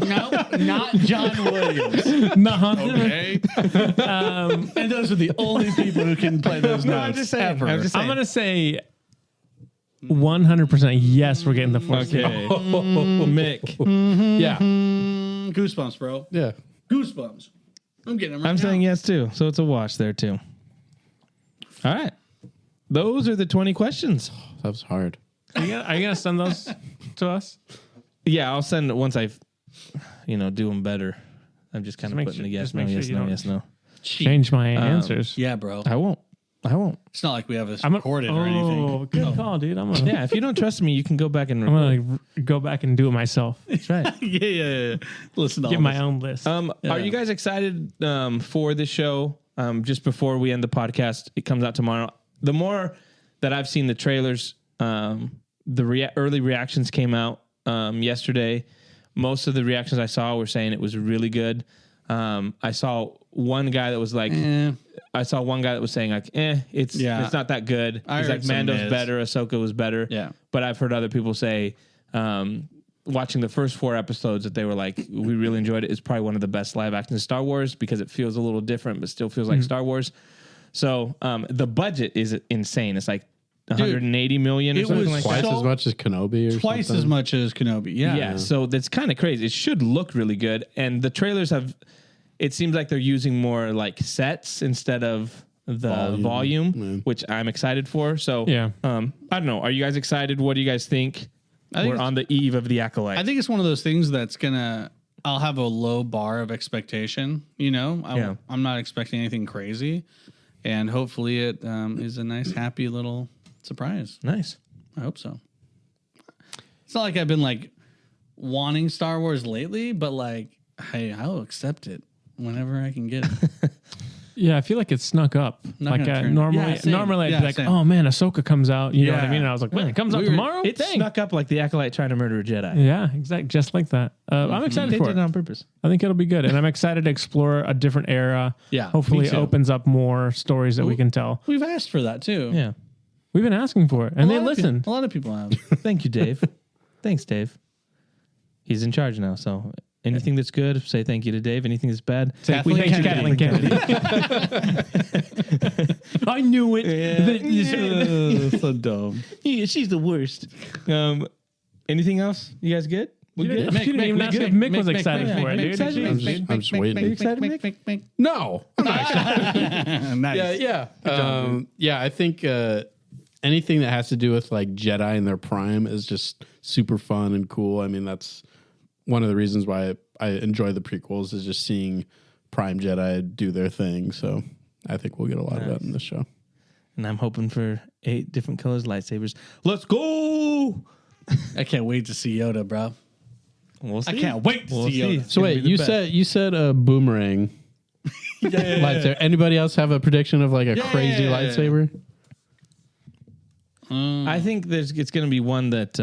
No, not John Williams. Nah. Okay. And those are the only people who can play those notes I'm just saying. ever. I'm just saying. I'm gonna say 100% yes. We're getting the Force. Okay. Mick. Yeah. Goosebumps, bro. Yeah. Goosebumps. I'm getting them right I'm now. saying yes too. So it's a wash there too. All right. Those are the 20 questions. That was hard. Are you gonna send those to us? Yeah, I'll send it once I, do them better. I'm just kind of make putting sure- the yes, just no, make sure yes, you no, don't- yes, no. Change my answers. Yeah, bro. I won't. It's not like we have this I'm recorded or anything. Good call, dude. I'm gonna, Yeah, if you don't trust me, you can go back and I'm record. gonna go back and do it myself. That's right. Yeah. Listen to Get all my this. own list. Are you guys excited for this show? Just before we end the podcast, it comes out tomorrow. The more that I've seen the trailers, the early reactions came out yesterday. Most of the reactions I saw were saying it was really good. I saw one guy that was like, I saw one guy that was saying like, it's not that good. I He's heard like, some Mando's mids. better, Ahsoka was better. Yeah. But I've heard other people say, watching the first 4 episodes, that they were like, we really enjoyed it. It's probably one of the best live action Star Wars because it feels a little different, but still feels like Star Wars. So the budget is insane. It's like 180 million or it something was like Twice that. as much as Kenobi or Twice something. as much as Kenobi. Yeah. Yeah, so that's kind of crazy. It should look really good, and the trailers have. It seems like they're using more like sets instead of the volume, which I'm excited for. So Yeah. I don't know. Are you guys excited? What do you guys think? I think We're on the eve of The Acolyte. I think it's one of those things that's I'll have a low bar of expectation. You know, I'm not expecting anything crazy, and hopefully it is a nice, happy little surprise. Nice. I hope so. It's not like I've been like wanting Star Wars lately, but like, hey, I'll accept it whenever I can get it. Yeah, I feel like it snuck up. Not Like gonna turn- normally, Yeah, same. normally I'd Yeah, be like, same. "Oh man, Ahsoka comes out." You know what I Yeah. mean? And I was like, "Man, it comes out We were- tomorrow." It Dang. snuck up like The Acolyte trying to murder a Jedi. Yeah, exactly, just like that. I'm excited They for did it. it on purpose. I think it'll be good, and I'm excited to explore a different era. Yeah, hopefully, me it too. opens up more stories that we can tell. We've asked for that too. Yeah. We've been asking for it, and they A lot of listen. A lot of people have. Thank you, Dave. Thanks, Dave. He's in charge now, so anything that's good, say thank you to Dave. Anything that's bad, Kathleen Thank you, Kennedy. Kathleen Kennedy. I knew it. So dumb. yeah, she's the worst. Anything else? You guys good? We You good? didn't even ask if Mick was excited for it, dude. excited? Jeez. I'm just waiting. Are you excited, Mick? No, I'm not excited. Nice. Yeah. I think anything that has to do with like Jedi in their prime is just super fun and cool. I mean, that's one of the reasons why I enjoy the prequels is just seeing Prime Jedi do their thing. So I think we'll get a lot of that in this show. And I'm hoping for 8 different colors lightsabers. Let's go! I can't wait to see Yoda, bro. We'll see. I can't wait to We'll see Yoda. It's So gonna wait, be the best. you said a boomerang lightsaber. Anybody else have a prediction of like a crazy lightsaber? I think it's going to be one that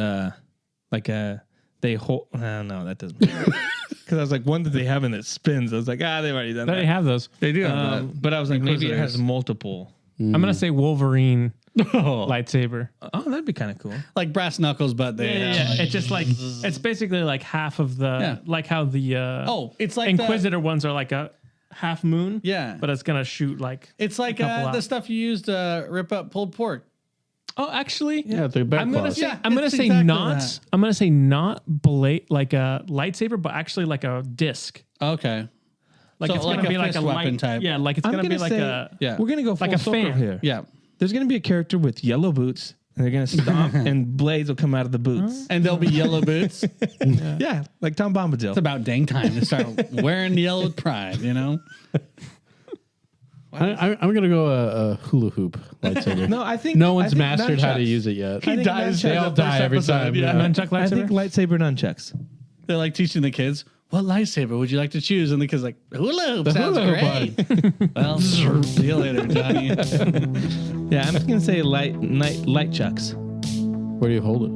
they hold. No, that doesn't. Because I was like one that they have and that spins. I was like, they've already done They that. have those. They do have But I was like, maybe it has Inquisitors. multiple. I'm gonna say Wolverine lightsaber. Oh, that'd be kind of cool. like brass knuckles, but they have like- It's just like it's basically like half of the Yeah. like how the it's like Inquisitor ones are like a half moon. Yeah. but it's gonna shoot like It's like couple out. the stuff you used to rip up pulled pork. Oh, actually, Yeah, the back I'm gonna claws. say Yeah, I'm gonna it's say exactly not. that. I'm gonna say not blade like a lightsaber, but actually like a disc. Okay. Like So it's like gonna a be like fist a weapon light type. Yeah, like it's I'm gonna be gonna like say- a Yeah. We're going to go full Like a circle fan. here. Yeah. There's going to be a character with yellow boots, and they're going to stomp, and blades will come out of the boots. And there'll be yellow boots. It's Yeah, like Tom Bombadil. about dang time to start wearing yellow with pride, you know? I'm gonna go a hula hoop lightsaber. No, I think no one's I think mastered how to nunchucks. use it yet. I think dies. nunchucks- They all die every time. yeah. nunchuck I think lightsaber. lightsaber nunchucks. They're like teaching the kids, what lightsaber would you like to choose? And the kid's like, hula hoop sounds hula hoop, great. Well, see you later, Johnny. Yeah, I'm just gonna say light chucks. Where do you hold it?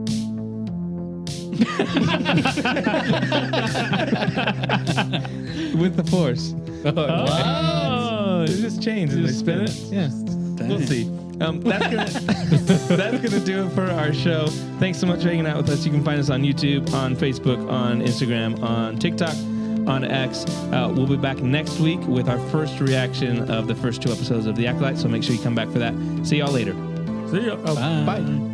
With the force. Oh, It's just chains and they spin it. Yeah, we'll see. That's gonna do it for our show. Thanks so much for hanging out with us. You can find us on YouTube, on Facebook, on Instagram, on TikTok, on X. We'll be back next week with our first reaction of the first 2 episodes of The Acolyte. So make sure you come back for that. See y'all later. see ya. Bye.